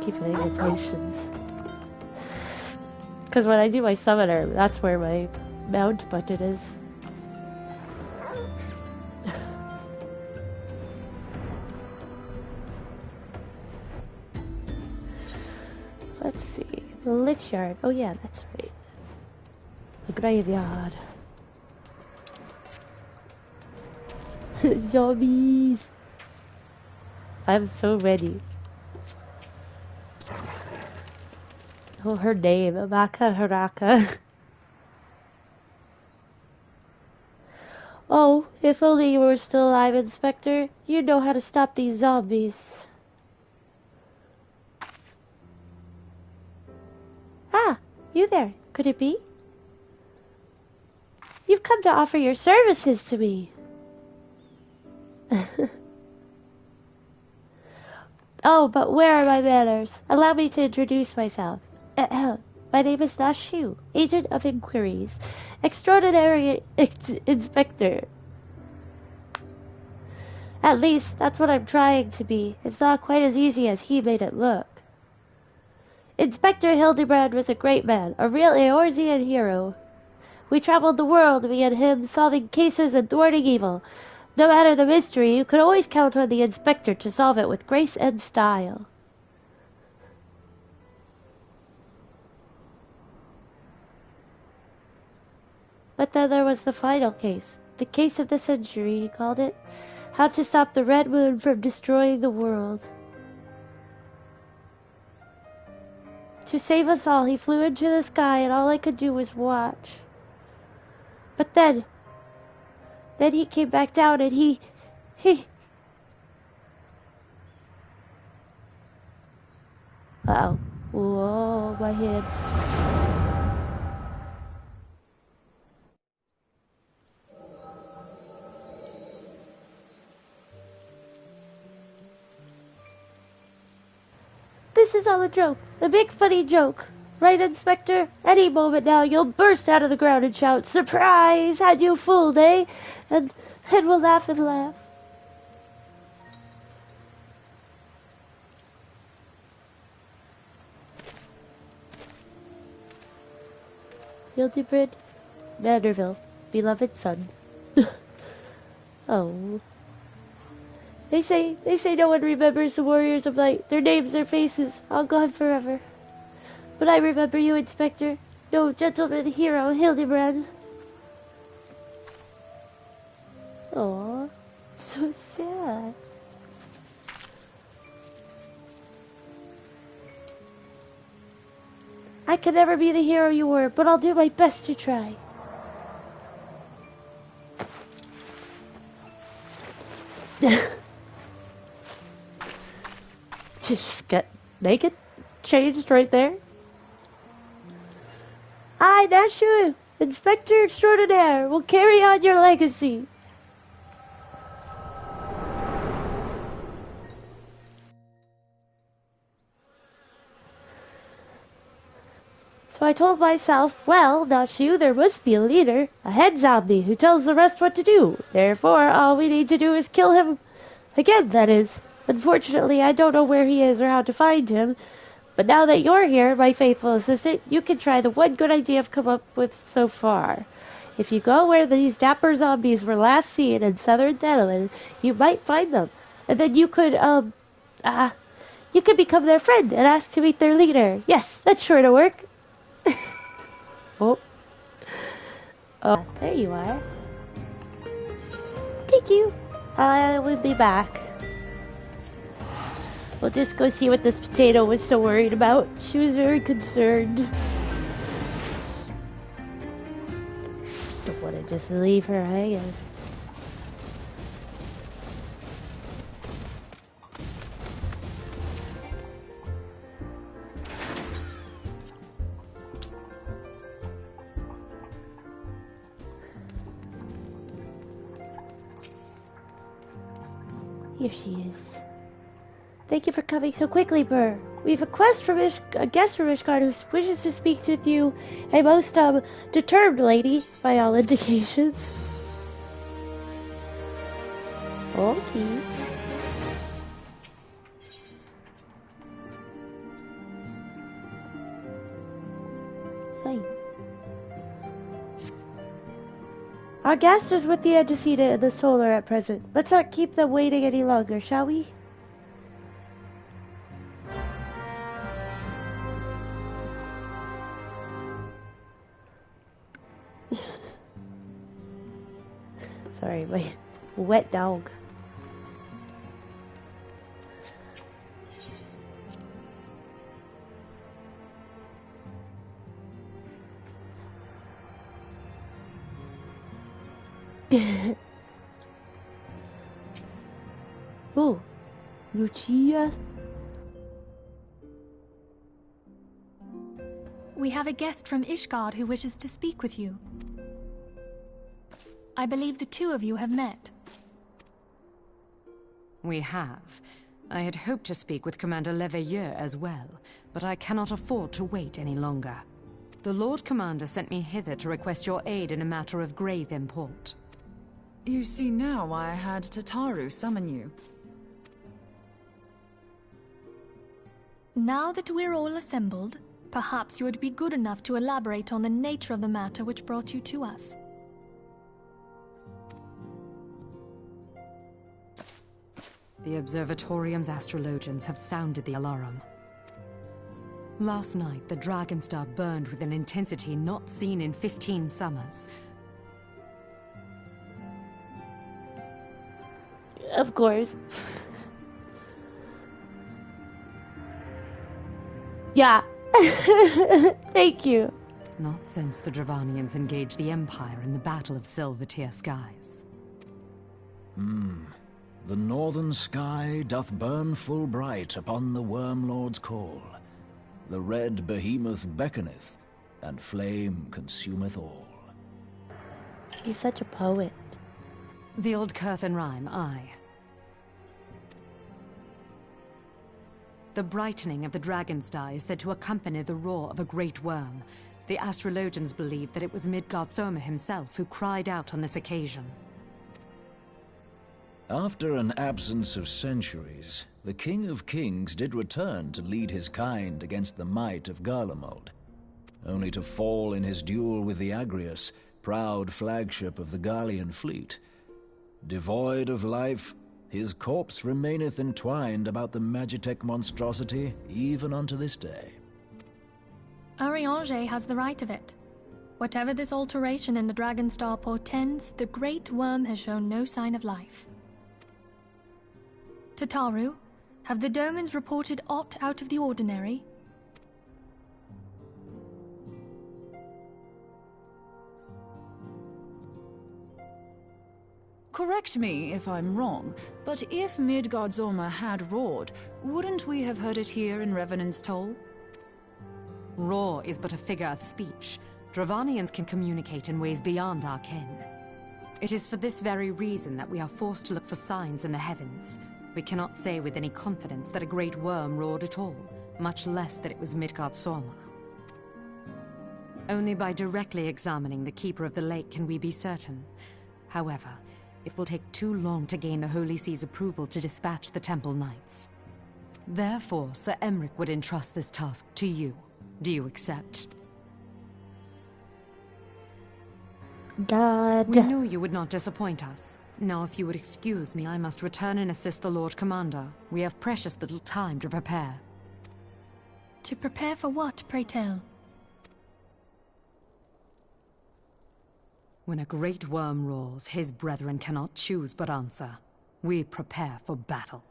Keeping your patience. Because when I do my summoner, that's where my mount button is. Let's see. The lich yard. Oh yeah, that's right. The graveyard. Zombies! I'm so ready. Oh, her name, Amaka Haraka. Oh, if only you were still alive, Inspector. You'd know how to stop these zombies. Ah, you there. Could it be? You've come to offer your services to me. Oh, but where are my manners? Allow me to introduce myself. My name is Nashu, Agent of Inquiries, Extraordinary Inspector. At least, that's what I'm trying to be. It's not quite as easy as he made it look. Inspector Hildibrand was a great man, a real Eorzean hero. We traveled the world, me and him, solving cases and thwarting evil. No matter the mystery, you could always count on the Inspector to solve it with grace and style. But then there was the final case. The case of the century, he called it. How to stop the Red Moon from destroying the world. To save us all, he flew into the sky and all I could do was watch. But then he came back down and he... Uh-oh. Whoa, my head. This is all a joke. A big funny joke. Right, Inspector? Any moment now you'll burst out of the ground and shout, "Surprise! Had you fooled, eh?" And we'll laugh and laugh. Hildibrand, Vanderville, beloved son. Oh. They say no one remembers the warriors of light. Their names, their faces, all gone forever. But I remember you, Inspector. No, gentleman hero, Hildibrand. Aw, so sad. I could never be the hero you were, but I'll do my best to try. Just get naked, changed right there. I, Nashu, Inspector Extraordinaire, will carry on your legacy. So I told myself, well, Nashu, there must be a leader, a head zombie who tells the rest what to do. Therefore, all we need to do is kill him. Again, that is. Unfortunately, I don't know where he is or how to find him. But now that you're here, my faithful assistant, you can try the one good idea I've come up with so far. If you go where these dapper zombies were last seen in southern Netherlands, you might find them. And then you could, you could become their friend and ask to meet their leader. Yes, that's sure to work. Oh, there you are. Thank you. I will be back. We'll just go see what this potato was so worried about. She was very concerned. Don't want to just leave her hanging. Here she is. Thank you for coming so quickly, Burr. We have a guest from Ishgard who wishes to speak with you. A most, determined lady, by all indications. Okay. Hi. Our guest is with the antecedent and the solar at present. Let's not keep them waiting any longer, shall we? Sorry, my wet dog. Oh, Lucia. We have a guest from Ishgard who wishes to speak with you. I believe the two of you have met. We have. I had hoped to speak with Commander Leveilleur as well, but I cannot afford to wait any longer. The Lord Commander sent me hither to request your aid in a matter of grave import. You see now why I had Tataru summon you. Now that we're all assembled, perhaps you would be good enough to elaborate on the nature of the matter which brought you to us. The Observatorium's astrologians have sounded the alarm. Last night, the Dragonstar burned with an intensity not seen in 15 summers. Of course. Yeah. Thank you. Not since the Dravanians engaged the Empire in the Battle of Silvertear Skies. The northern sky doth burn full bright upon the Wormlord's call. The red behemoth beckoneth, and flame consumeth all. He's such a poet. The old Curthan rhyme, aye. The brightening of the Dragonstar is said to accompany the roar of a great worm. The astrologians believe that it was Midgard Soma himself who cried out on this occasion. After an absence of centuries, the King of Kings did return to lead his kind against the might of Garlemald, only to fall in his duel with the Agrius, proud flagship of the Garlean fleet. Devoid of life, his corpse remaineth entwined about the Magitech monstrosity even unto this day. Ariange has the right of it. Whatever this alteration in the Dragonstar portends, the Great Worm has shown no sign of life. Tataru, have the Domans reported aught out of the ordinary? Correct me if I'm wrong, but if Midgard Soma had roared, wouldn't we have heard it here in Revenant's Toll? Roar is but a figure of speech. Dravanians can communicate in ways beyond our ken. It is for this very reason that we are forced to look for signs in the heavens. We cannot say with any confidence that a great worm roared at all, much less that it was Midgard Soma. Only by directly examining the Keeper of the Lake can we be certain. However, it will take too long to gain the Holy See's approval to dispatch the Temple Knights. Therefore, Sir Emric would entrust this task to you. Do you accept? God. We knew you would not disappoint us. Now, if you would excuse me, I must return and assist the Lord Commander. We have precious little time to prepare. To prepare for what, pray tell? When a great worm roars, his brethren cannot choose but answer. We prepare for battle.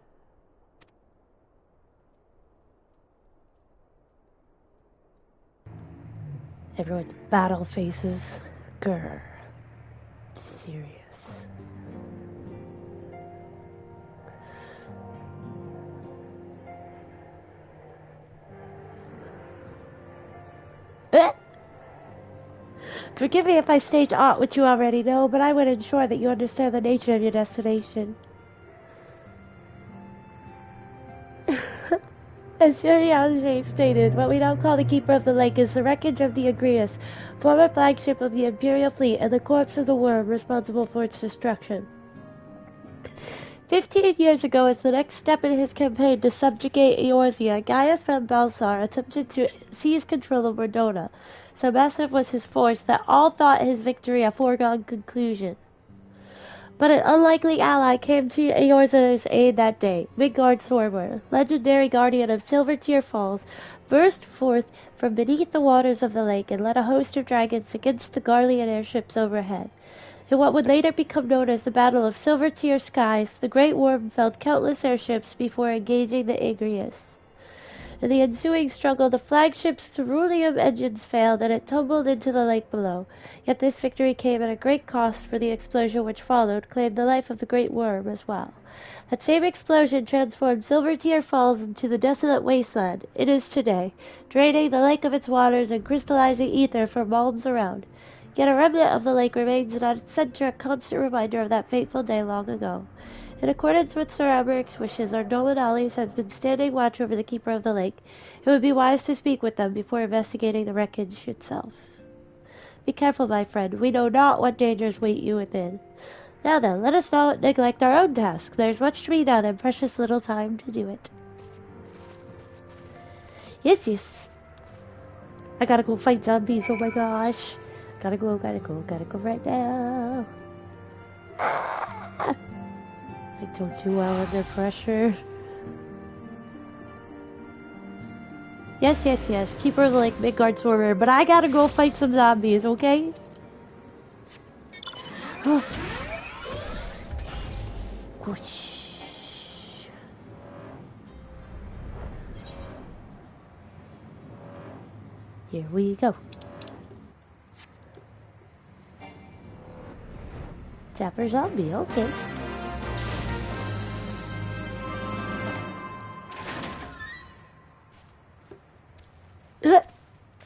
Everyone's battle faces. Grr. Serious. Forgive me if I state aught which you already know, but I would ensure that you understand the nature of your destination. As Suriange stated, what we now call the Keeper of the Lake is the wreckage of the Agrius, former flagship of the Imperial fleet, and the corpse of the worm responsible for its destruction. 15 years ago, as the next step in his campaign to subjugate Eorzea, Gaius van Balsar attempted to seize control of Mordona. So massive was his force that all thought his victory a foregone conclusion. But an unlikely ally came to Eorzea's aid that day. Midgard Sormr, legendary guardian of Silvertear Falls, burst forth from beneath the waters of the lake and led a host of dragons against the Garlean airships overhead. In what would later become known as the Battle of Silvertear Skies, the Great Worm felled countless airships before engaging the Agrius. In the ensuing struggle, the flagship's ceruleum engines failed and it tumbled into the lake below. Yet this victory came at a great cost, for the explosion which followed claimed the life of the Great Worm as well. That same explosion transformed Silvertear Falls into the desolate wasteland it is today, draining the lake of its waters and crystallizing ether from realms around. Yet a remnant of the lake remains in its center, a constant reminder of that fateful day long ago. In accordance with Sir Americ's wishes, our Nominalis have been standing watch over the Keeper of the Lake. It would be wise to speak with them before investigating the wreckage itself. Be careful, my friend. We know not what dangers wait you within. Now then, let us not neglect our own task. There's much to be done and precious little time to do it. Yes. I gotta go fight zombies, oh my gosh. Gotta go right now. I don't do well under pressure. Yes. Keeper of the Lake, Midgard Sormr. But I gotta go fight some zombies, okay? Here we go. Tapper zombie, okay.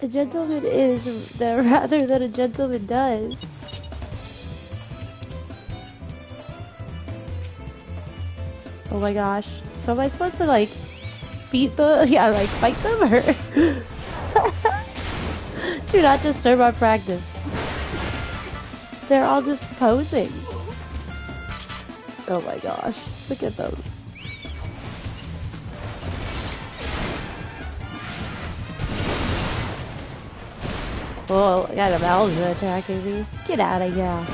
A gentleman is rather than a gentleman does. Oh my gosh. So am I supposed to like beat them? Yeah, like fight them or do not disturb our practice. They're all just posing. Oh my gosh. Look at them. Oh, I got a Malga attacking me. Get out of here.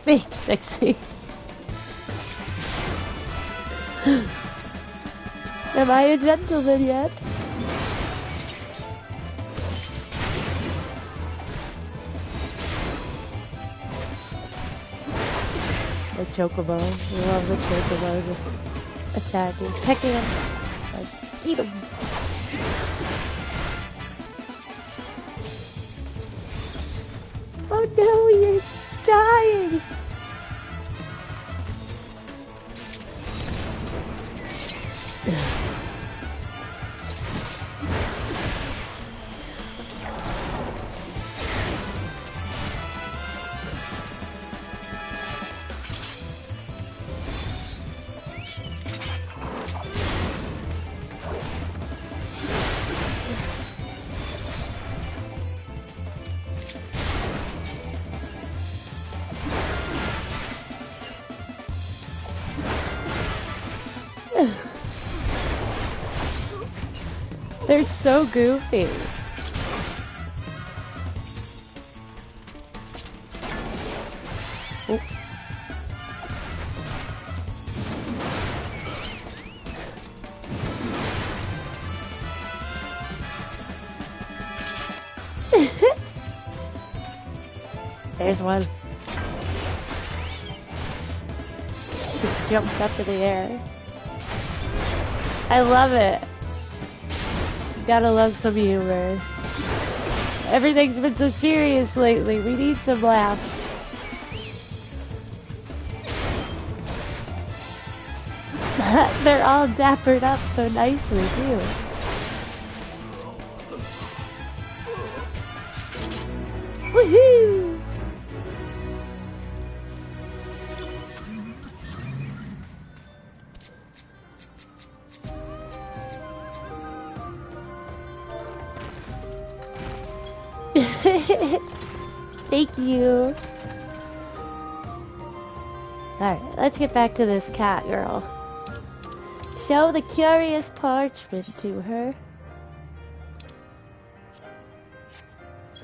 Being sexy. Am I a gentleman yet? The chocobo. We love the chocobo just attacking. Pecking him. Like, eat him. Oh no, you're dying! They're so goofy. Oh. There's one. Just jumps up in the air. I love it. Gotta love some humor. Everything's been so serious lately. We need some laughs. They're all dappered up so nicely, too. Woohoo! you. Alright, let's get back to this cat girl. Show the curious parchment to her.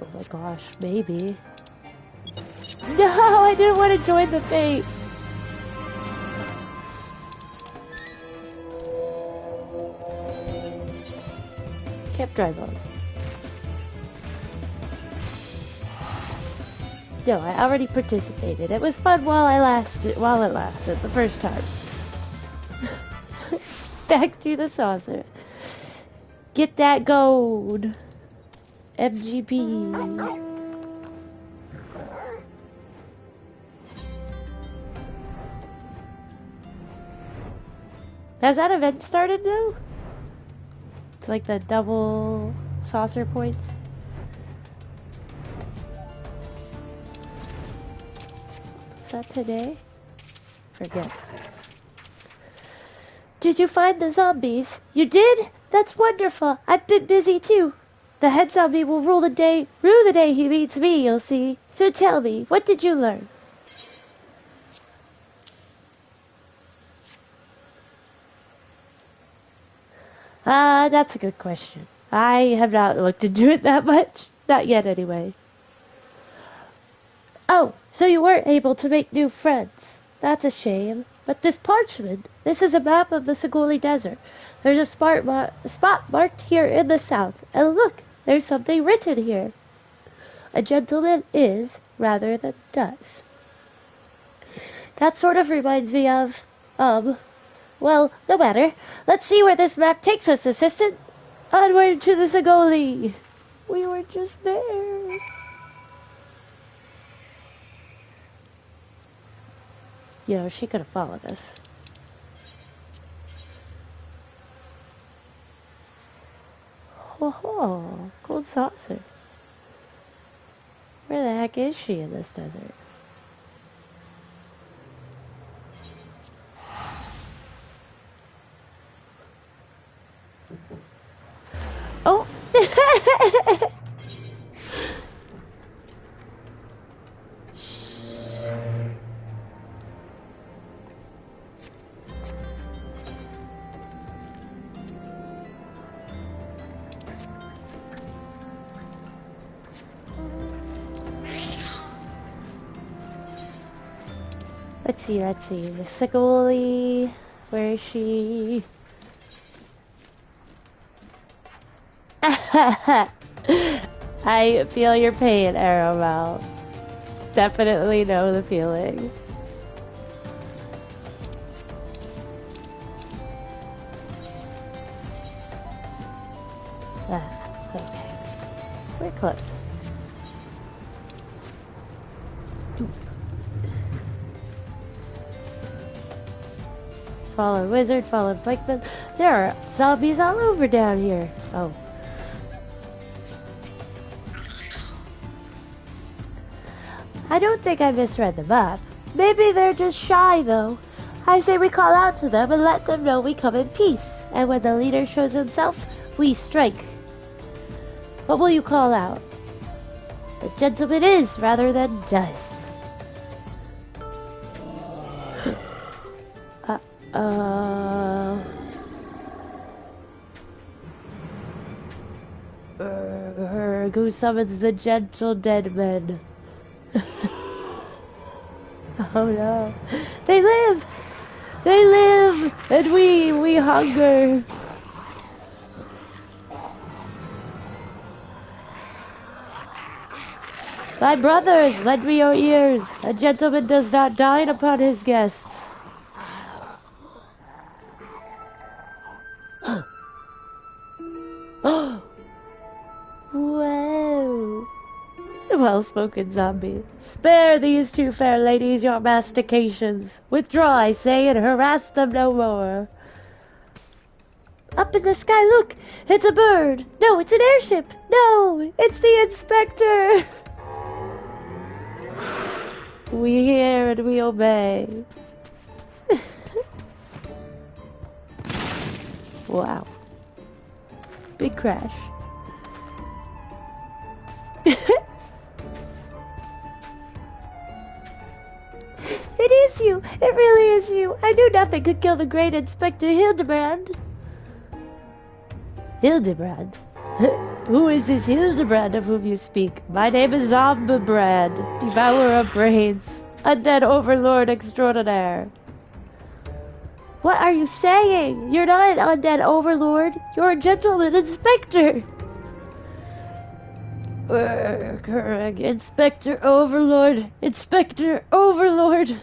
Oh my gosh, maybe. No, I didn't want to join the fate. Kept drive on. No, I already participated. It was fun while it lasted the first time. Back to the saucer. Get that gold. MGP. Has that event started now? It's like the double saucer points. Is that today? Forget. Did you find the zombies? You did? That's wonderful. I've been busy too. The head zombie will rule the day he meets me, you'll see. So tell me, what did you learn? That's a good question. I have not looked into it that much. Not yet, anyway. Oh, so you weren't able to make new friends. That's a shame. But this parchment, this is a map of the Saguli Desert. There's a spot marked here in the south. And look, there's something written here. A gentleman is, rather than does. That sort of reminds me of, well, no matter. Let's see where this map takes us, assistant. Onward to the Sagoli. We were just there. You know, she could have followed us. Oh, cold saucer. Where the heck is she in this desert? Oh! Let's see. The Sagoli. Where is she? I feel your pain, Arrowmouth. Definitely know the feeling. Okay. We're close. Fallen wizard, fallen pikeman. There are zombies all over down here. Oh. I don't think I misread the map. Maybe they're just shy, though. I say we call out to them and let them know we come in peace. And when the leader shows himself, we strike. What will you call out? The gentleman is, rather than does. Who summons the gentle dead men? Oh no. They live! They live! And we hunger! My brothers, lend me your ears. A gentleman does not dine upon his guests. Whoa. Well-spoken zombie. Spare these two fair ladies your mastications. Withdraw, I say, and harass them no more. Up in the sky, look! It's a bird! No, it's an airship! No, it's the inspector! We hear and we obey. Wow. Big crash. It is you! It really is you! I knew nothing could kill the great Inspector Hildibrand. Hildibrand? Who is this Hildibrand of whom you speak? My name is Zombibrand, devourer of brains, undead overlord extraordinaire. What are you saying? You're not an undead overlord. You're a gentleman inspector. Correct. Inspector Overlord. Inspector Overlord.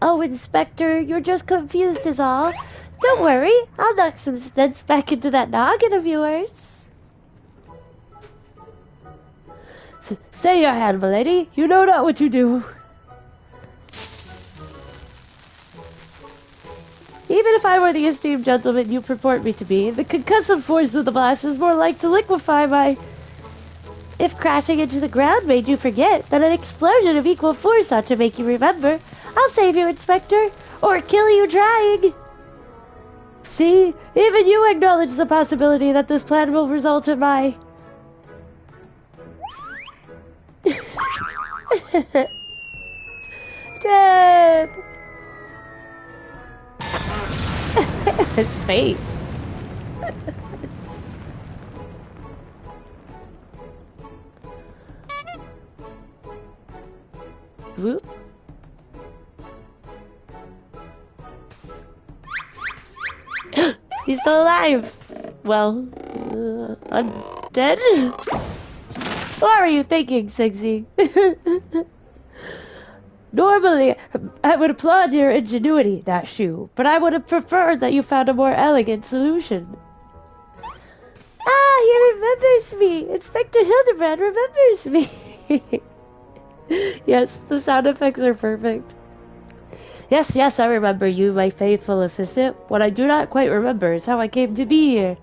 Oh, Inspector, you're just confused is all. Don't worry, I'll knock some sense back into that noggin of yours. Say your hand, milady. You know not what you do. Even if I were the esteemed gentleman you purport me to be, the concussive force of the blast is more like to liquefy my... If crashing into the ground made you forget, then an explosion of equal force ought to make you remember. I'll save you, Inspector, or kill you trying. See, even you acknowledge the possibility that this plan will result in my... Dead! His face. Whoop. He's still alive. Well, I'm dead. What were you thinking, Sigsy? Normally, I would applaud your ingenuity, Nashu, but I would have preferred that you found a more elegant solution. Ah, he remembers me! Inspector Hildibrand remembers me! Yes, the sound effects are perfect. Yes, yes, I remember you, my faithful assistant. What I do not quite remember is how I came to be here.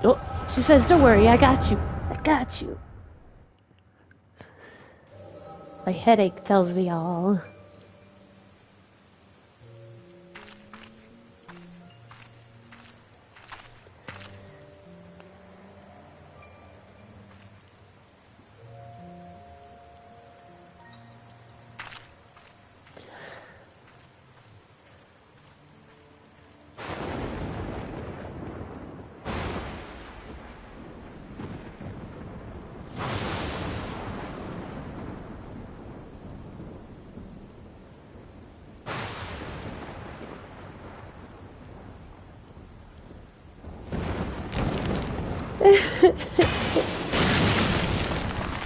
Oh, she says, don't worry, I got you. I got you. My headache tells me all.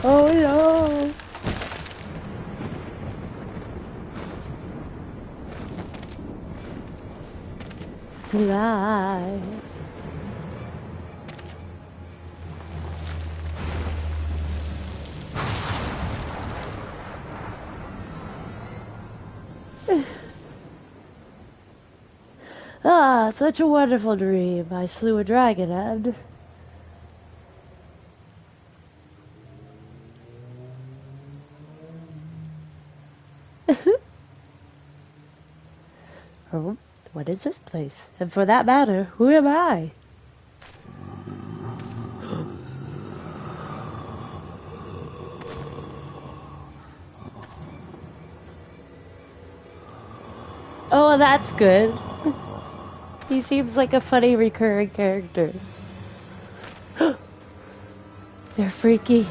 Oh no! It's alive. Ah, such a wonderful dream. I slew a dragon and... Oh, what is this place? And for that matter, who am I? Oh, that's good. He seems like a funny recurring character. They're freaky.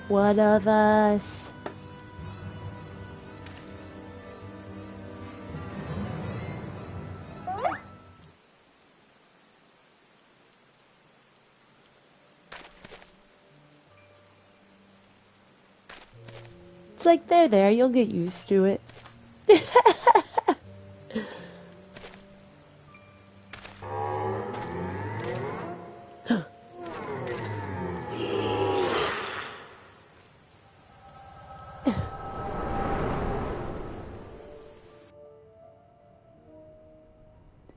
One of us. It's like they're there, you'll get used to it.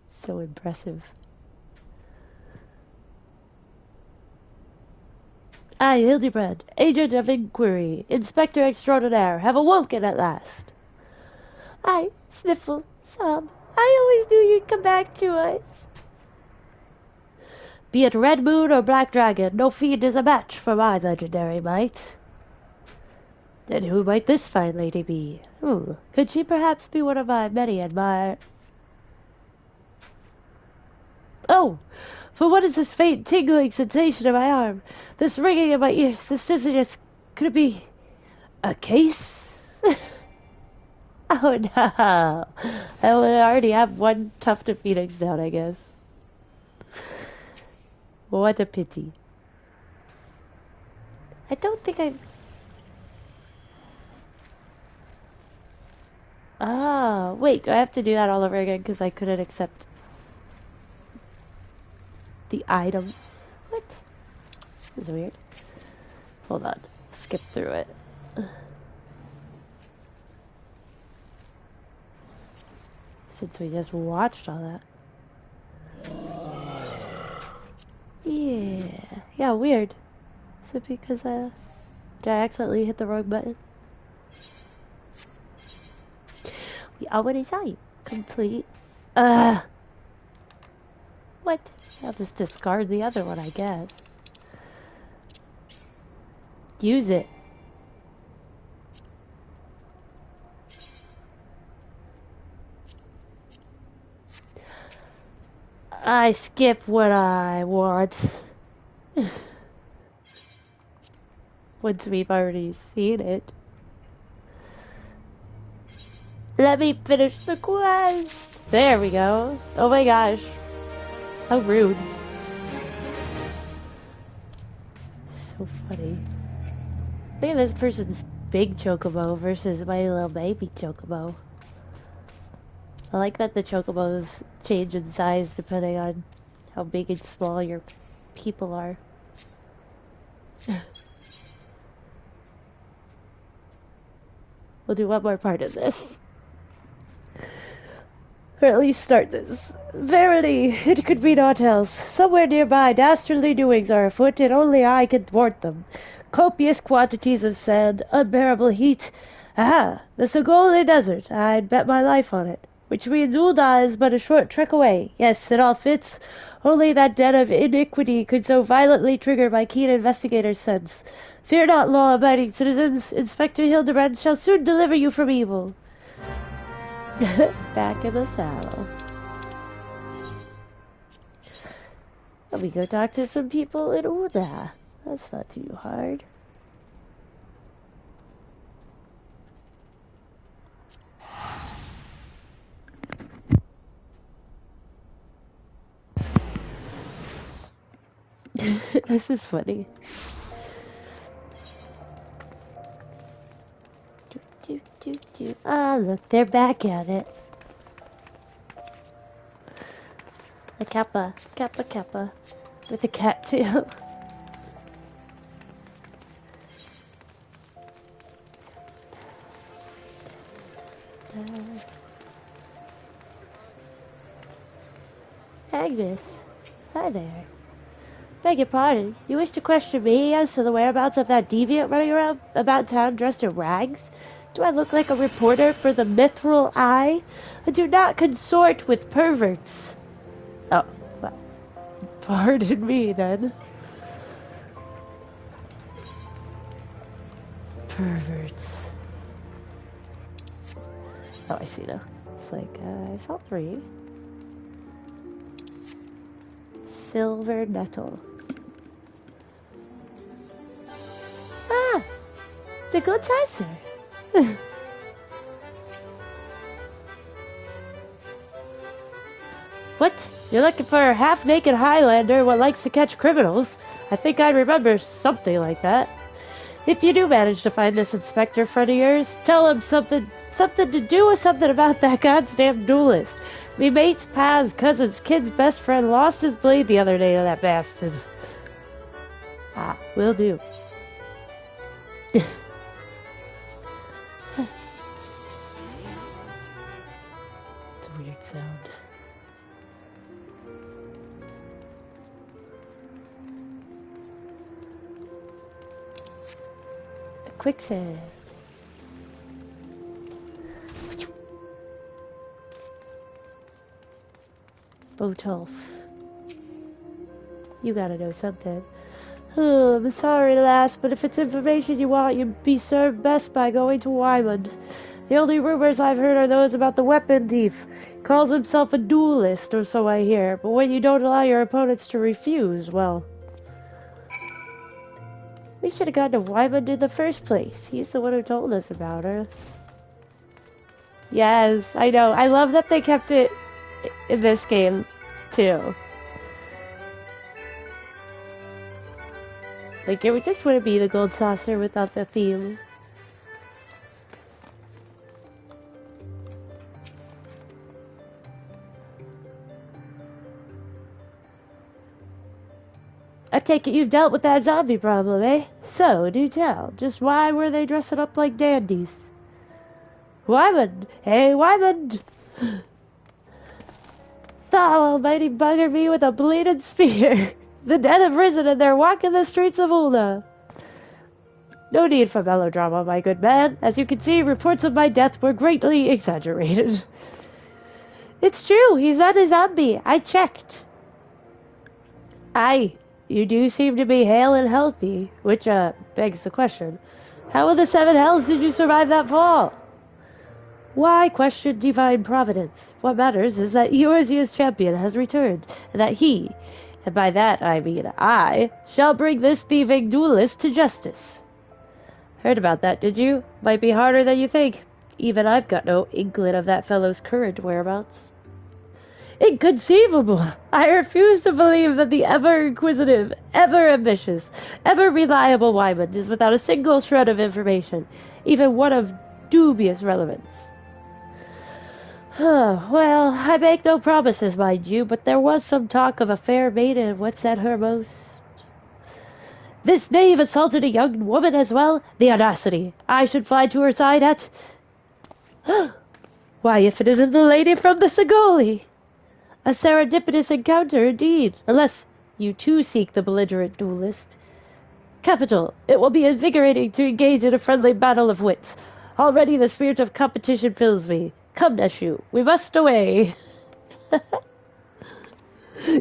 So impressive. I, Hildibrand, Agent of Inquiry, Inspector Extraordinaire, have awoken at last. I, Sniffle, Sob, I always knew you'd come back to us. Be it Red Moon or Black Dragon, no fiend is a match for my legendary might. Then who might this fine lady be? Ooh, could she perhaps be one of my many admired... Oh! For what is this faint tingling sensation in my arm? This ringing in my ears, this dizziness? Could it be... a case? Oh no! I already have one tough to Phoenix down, I guess. What a pity. I don't think I... Ah, wait, do I have to do that all over again because I couldn't accept the item? What? This is weird. Hold on. Skip through it. Since we just watched all that. Yeah, weird. Is it because did I accidentally hit the wrong button? We already saw you. Complete. What? I'll just discard the other one, I guess. Use it. I skip what I want. Once we've already seen it. Let me finish the quest! There we go. Oh my gosh. How rude. So funny. Look at this person's big chocobo versus my little baby chocobo. I like that the chocobos change in size depending on how big and small your people are. We'll do one more part of this. Or at least start this. Verily, it could be naught else. Somewhere nearby, dastardly doings are afoot, and only I can thwart them. Copious quantities of sand, unbearable heat. Aha! The Sogole Desert. I'd bet my life on it. Which means Ul'dah is but a short trek away. Yes, it all fits. Only that den of iniquity could so violently trigger my keen investigator's sense. Fear not, law-abiding citizens. Inspector Hildibrand shall soon deliver you from evil. Back in the saddle. Let me go talk to some people in Ul'dah. That's not too hard. This is funny. Ah, look, they're back at it. A kappa, kappa, kappa, with a cat tail. Agnes, hi there. Beg your pardon, you wish to question me as to the whereabouts of that deviant running around about town dressed in rags? Do I look like a reporter for the Mithril Eye? I do not consort with perverts. Oh, well, pardon me then. Perverts. Oh, I see now. It's like, I saw 3. Silver nettle. Ah! The good sizer. What? You're looking for a half-naked Highlander what likes to catch criminals? I think I remember something like that. If you do manage to find this inspector friend of yours, tell him something to do with something about that goddamn duelist. Me mate's pa's cousin's kid's best friend lost his blade the other day to that bastard. Ah, will do. It's a weird sound. A quicksand. Botolf. You gotta know something. Oh, I'm sorry, lass, but if it's information you want, you'd be served best by going to Wyman. The only rumors I've heard are those about the weapon thief. Calls himself a duelist, or so I hear. But when you don't allow your opponents to refuse, well... We should have gone to Wyman in the first place. He's the one who told us about her. Yes, I know. I love that they kept it in this game, too. Like, it just wouldn't be the Gold Saucer without the theme. I take it you've dealt with that zombie problem, eh? So, do tell. Just why were they dressing up like dandies? Wyman! Hey, Wyman! Thou almighty bugger me with a bleeding spear! The dead have risen and they're walking the streets of Ulna. No need for melodrama, my good man. As you can see, reports of my death were greatly exaggerated. It's true, he's not a zombie. I checked. Aye, you do seem to be hale and healthy, which, begs the question. How in the seven hells did you survive that fall? Why question divine providence? What matters is that Eorzea's champion has returned, and that he, and by that I mean I, shall bring this thieving duelist to justice. Heard about that, did you? Might be harder than you think. Even I've got no inkling of that fellow's current whereabouts. Inconceivable! I refuse to believe that the ever-inquisitive, ever-ambitious, ever-reliable Wyman is without a single shred of information, even one of dubious relevance. Well, I make no promises, mind you, but there was some talk of a fair maiden and what's at her most. This knave assaulted a young woman as well? The audacity! I should fly to her side at... Why, if it isn't the lady from the Sigoli! A serendipitous encounter, indeed, unless you too seek the belligerent duelist. Capital! It will be invigorating to engage in a friendly battle of wits. Already the spirit of competition fills me. Come, Neshu, we must away.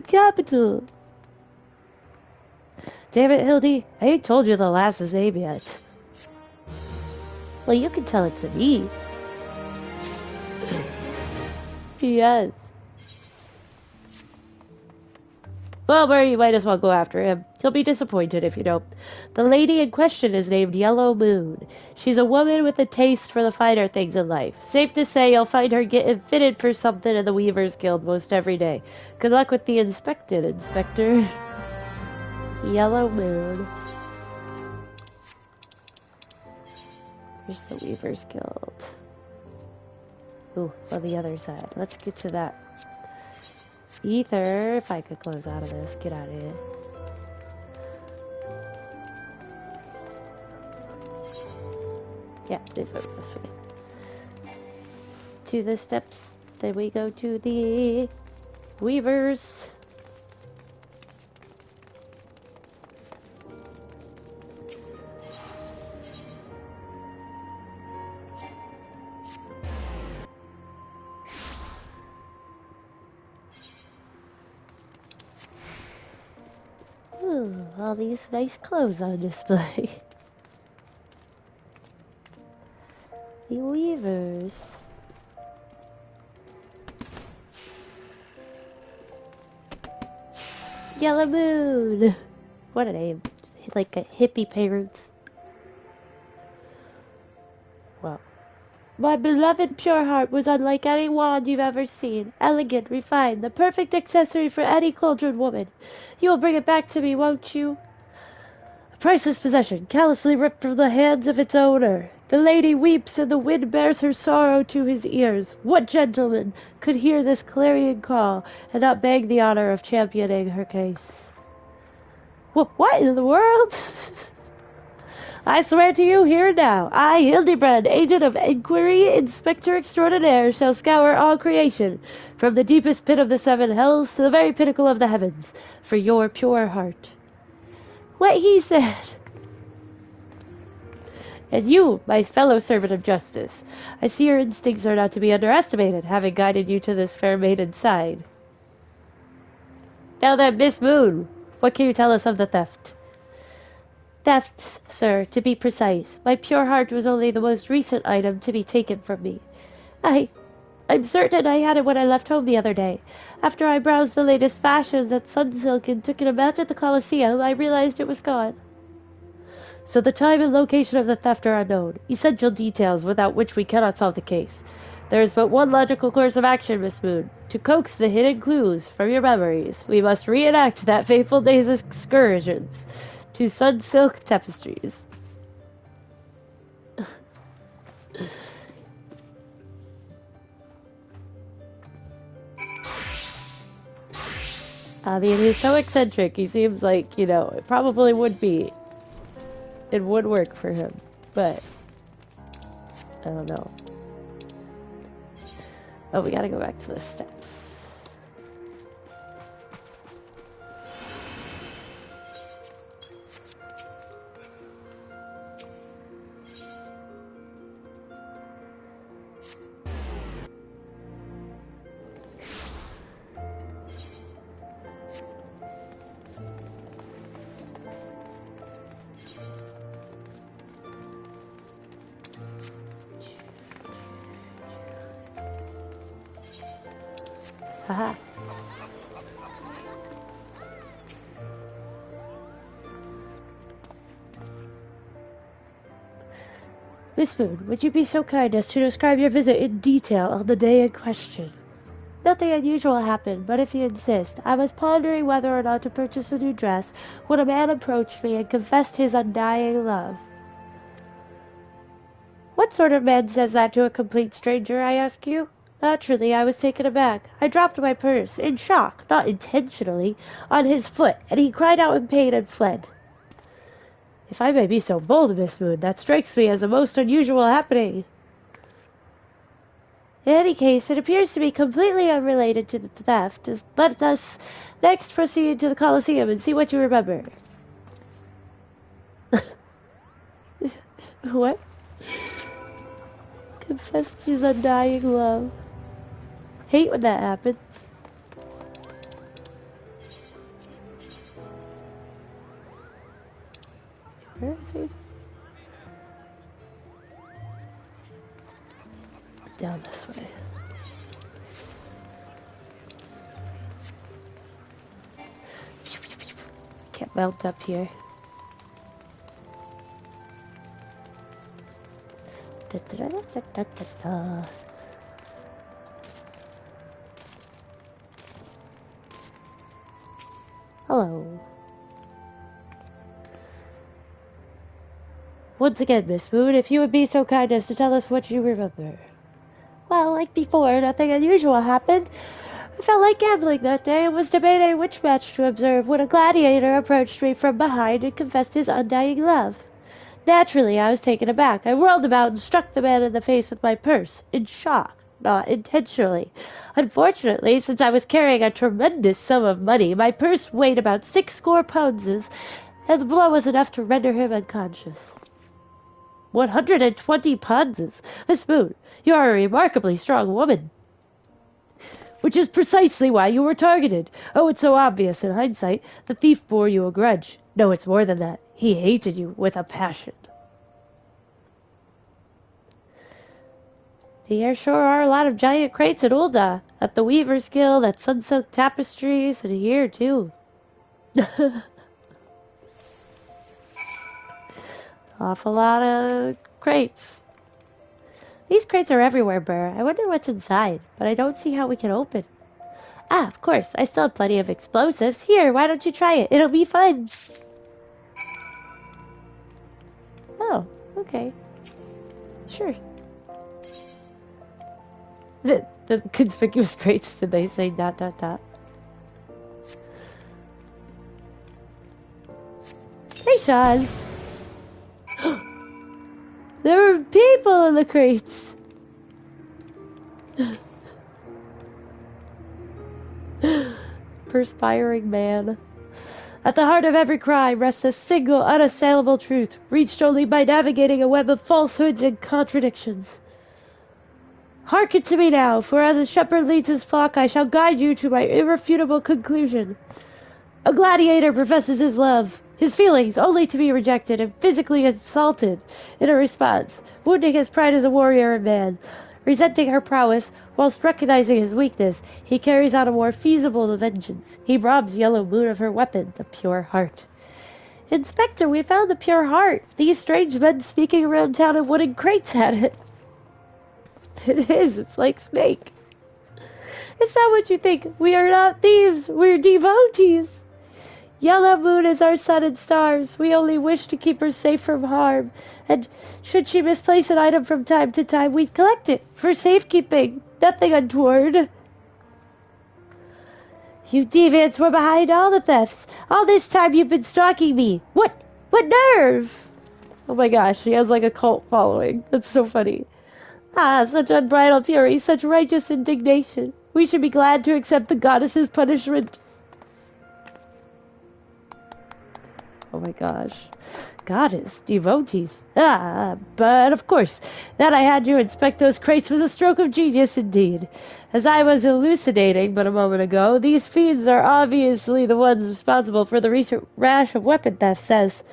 Capital. Damn it, Hildy, I ain't told you the lass's name yet. Well, you can tell it to me. Yes. Well, Murray, you might as well go after him. He'll be disappointed if you don't. The lady in question is named Yellow Moon. She's a woman with a taste for the finer things in life. Safe to say you'll find her getting fitted for something in the Weavers Guild most every day. Good luck with the inspected, Inspector. Yellow Moon. Here's the Weavers Guild. Ooh, on the other side. Let's get to that. Ether, if I could close out of this, get out of here. Yeah, this way. To the steps, then we go to the Weavers. Ooh, all these nice clothes on display. The Weavers. Yellow Moon! What a name. Like a hippie parents. Well. My beloved pure heart was unlike any wand you've ever seen. Elegant, refined, the perfect accessory for any cauldron woman. You will bring it back to me, won't you? A priceless possession, callously ripped from the hands of its owner. The lady weeps, and the wind bears her sorrow to his ears. What gentleman could hear this clarion call, and not beg the honor of championing her case? What in the world? I swear to you here and now, I, Hildibrand, agent of inquiry, inspector extraordinaire, shall scour all creation, from the deepest pit of the seven hells to the very pinnacle of the heavens, for your pure heart. What he said. And you, my fellow servant of justice, I see your instincts are not to be underestimated, having guided you to this fair maiden's side. Now then, Miss Moon, What can you tell us of the theft? Thefts, sir, to be precise. My pure heart was only the most recent item to be taken from me. I'm certain I had it when I left home the other day. After I browsed the latest fashions at Sunsilk and took a match at the Colosseum, I realized it was gone. So the time and location of the theft are unknown. Essential details without which we cannot solve the case. There is but one logical course of action, Miss Moon. To coax the hidden clues from your memories, we must reenact that fateful day's excursions to Sunsilk tapestries. I mean, he's so eccentric. He seems like, you know, it probably would be. It would work for him, but I don't know. Oh, we gotta go back to the steps. Haha. Miss Moon, would you be so kind as to describe your visit in detail on the day in question? Nothing unusual happened, but if you insist, I was pondering whether or not to purchase a new dress when a man approached me and confessed his undying love. What sort of man says that to a complete stranger, I ask you? Naturally, I was taken aback. I dropped my purse, in shock, not intentionally, on his foot, and he cried out in pain and fled. If I may be so bold, Miss Moon, that strikes me as a most unusual happening. In any case, it appears to be completely unrelated to the theft. Let us next proceed to the Colosseum and see what you remember. What? Confessed his undying love. Hate when that happens. Where is he? Down this way. Can't mount up here. Da, da, da, da, da, da, da. Hello. Once again, Miss Moon, if you would be so kind as to tell us what you remember. Well, like before, nothing unusual happened. I felt like gambling that day and was debating which match to observe when a gladiator approached me from behind and confessed his undying love. Naturally, I was taken aback. I whirled about and struck the man in the face with my purse, in shock, not intentionally. Unfortunately, since I was carrying a tremendous sum of money, my purse weighed about 60 pounds, and the blow was enough to render him unconscious. 120 pounds! Miss Moon, you are a remarkably strong woman. Which is precisely why you were targeted. Oh, it's so obvious in hindsight. The thief bore you a grudge. No, it's more than that. He hated you with a passion. There sure are a lot of giant crates at Ul'dah. At the Weaver's Guild, at Sunsilk Tapestries, and here, too. Awful lot of crates. These crates are everywhere, Burr. I wonder what's inside, but I don't see how we can open. Ah, of course. I still have plenty of explosives. Here, why don't you try it? It'll be fun. Oh, okay. Sure. The conspicuous crates, did they say ... Hey, Sean. There were people in the crates. Perspiring man. At the heart of every crime rests a single unassailable truth, reached only by navigating a web of falsehoods and contradictions. Hearken to me now, for as a shepherd leads his flock, I shall guide you to my irrefutable conclusion. A gladiator professes his love, his feelings only to be rejected and physically assaulted in a response, wounding his pride as a warrior and man. Resenting her prowess, whilst recognizing his weakness, he carries out a more feasible vengeance. He robs Yellow Moon of her weapon, the pure heart. Inspector, we found the pure heart. These strange men sneaking around town in wooden crates had it. It is. It's like Snake. It's not what you think. We are not thieves. We're devotees. Yellow Moon is our sun and stars. We only wish to keep her safe from harm. And should she misplace an item from time to time, we collect it for safekeeping. Nothing untoward. You deviants were behind all the thefts. All this time you've been stalking me. What nerve? Oh my gosh, she has like a cult following. That's so funny. Ah, such unbridled fury, such righteous indignation. We should be glad to accept the goddess's punishment. Oh my gosh. Goddess, devotees. Ah, but of course, that I had you inspect those crates was a stroke of genius indeed. As I was elucidating but a moment ago, these fiends are obviously the ones responsible for the recent rash of weapon thefts, says.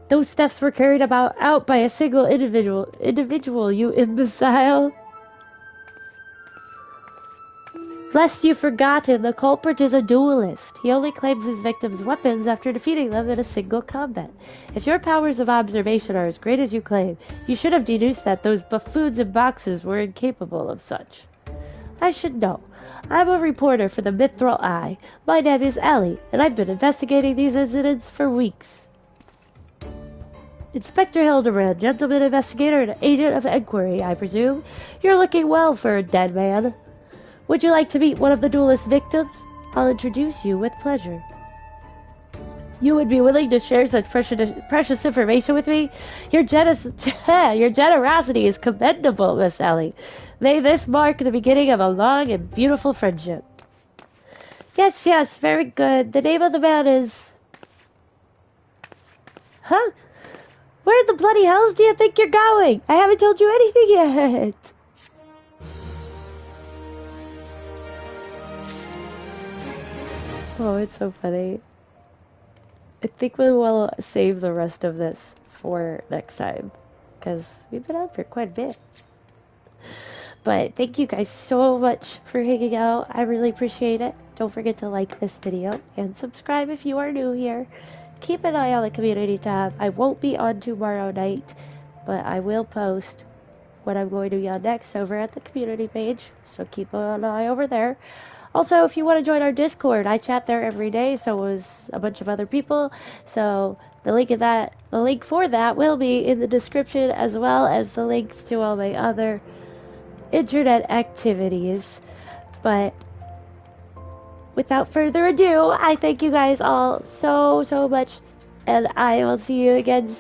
Those thefts were carried out by a single individual, you imbecile. Lest you've forgotten, the culprit is a duelist. He only claims his victims' weapons after defeating them in a single combat. If your powers of observation are as great as you claim, you should have deduced that those buffoons in boxes were incapable of such. I should know. I'm a reporter for the Mithril Eye. My name is Ellie, and I've been investigating these incidents for weeks. Inspector Hildibrand, gentleman investigator and agent of inquiry, I presume. You're looking well for a dead man. Would you like to meet one of the duelist victims? I'll introduce you with pleasure. You would be willing to share such precious information with me? Your generosity is commendable, Miss Ellie. May this mark the beginning of a long and beautiful friendship. Yes, very good. The name of the man is... Huh? Where the bloody hells do you think you're going? I haven't told you anything yet. Oh, it's so funny. I think we will save the rest of this for next time, because we've been on for quite a bit. But thank you guys so much for hanging out. I really appreciate it. Don't forget to like this video and subscribe if you are new here. Keep an eye on the community tab. I won't be on tomorrow night, but I will post what I'm going to be on next over at the community page, so keep an eye over there. Also, if you want to join our Discord, I chat there every day, so is a bunch of other people. So the link for that will be in the description, as well as the links to all my other internet activities. But without further ado, I thank you guys all so much, and I will see you again soon.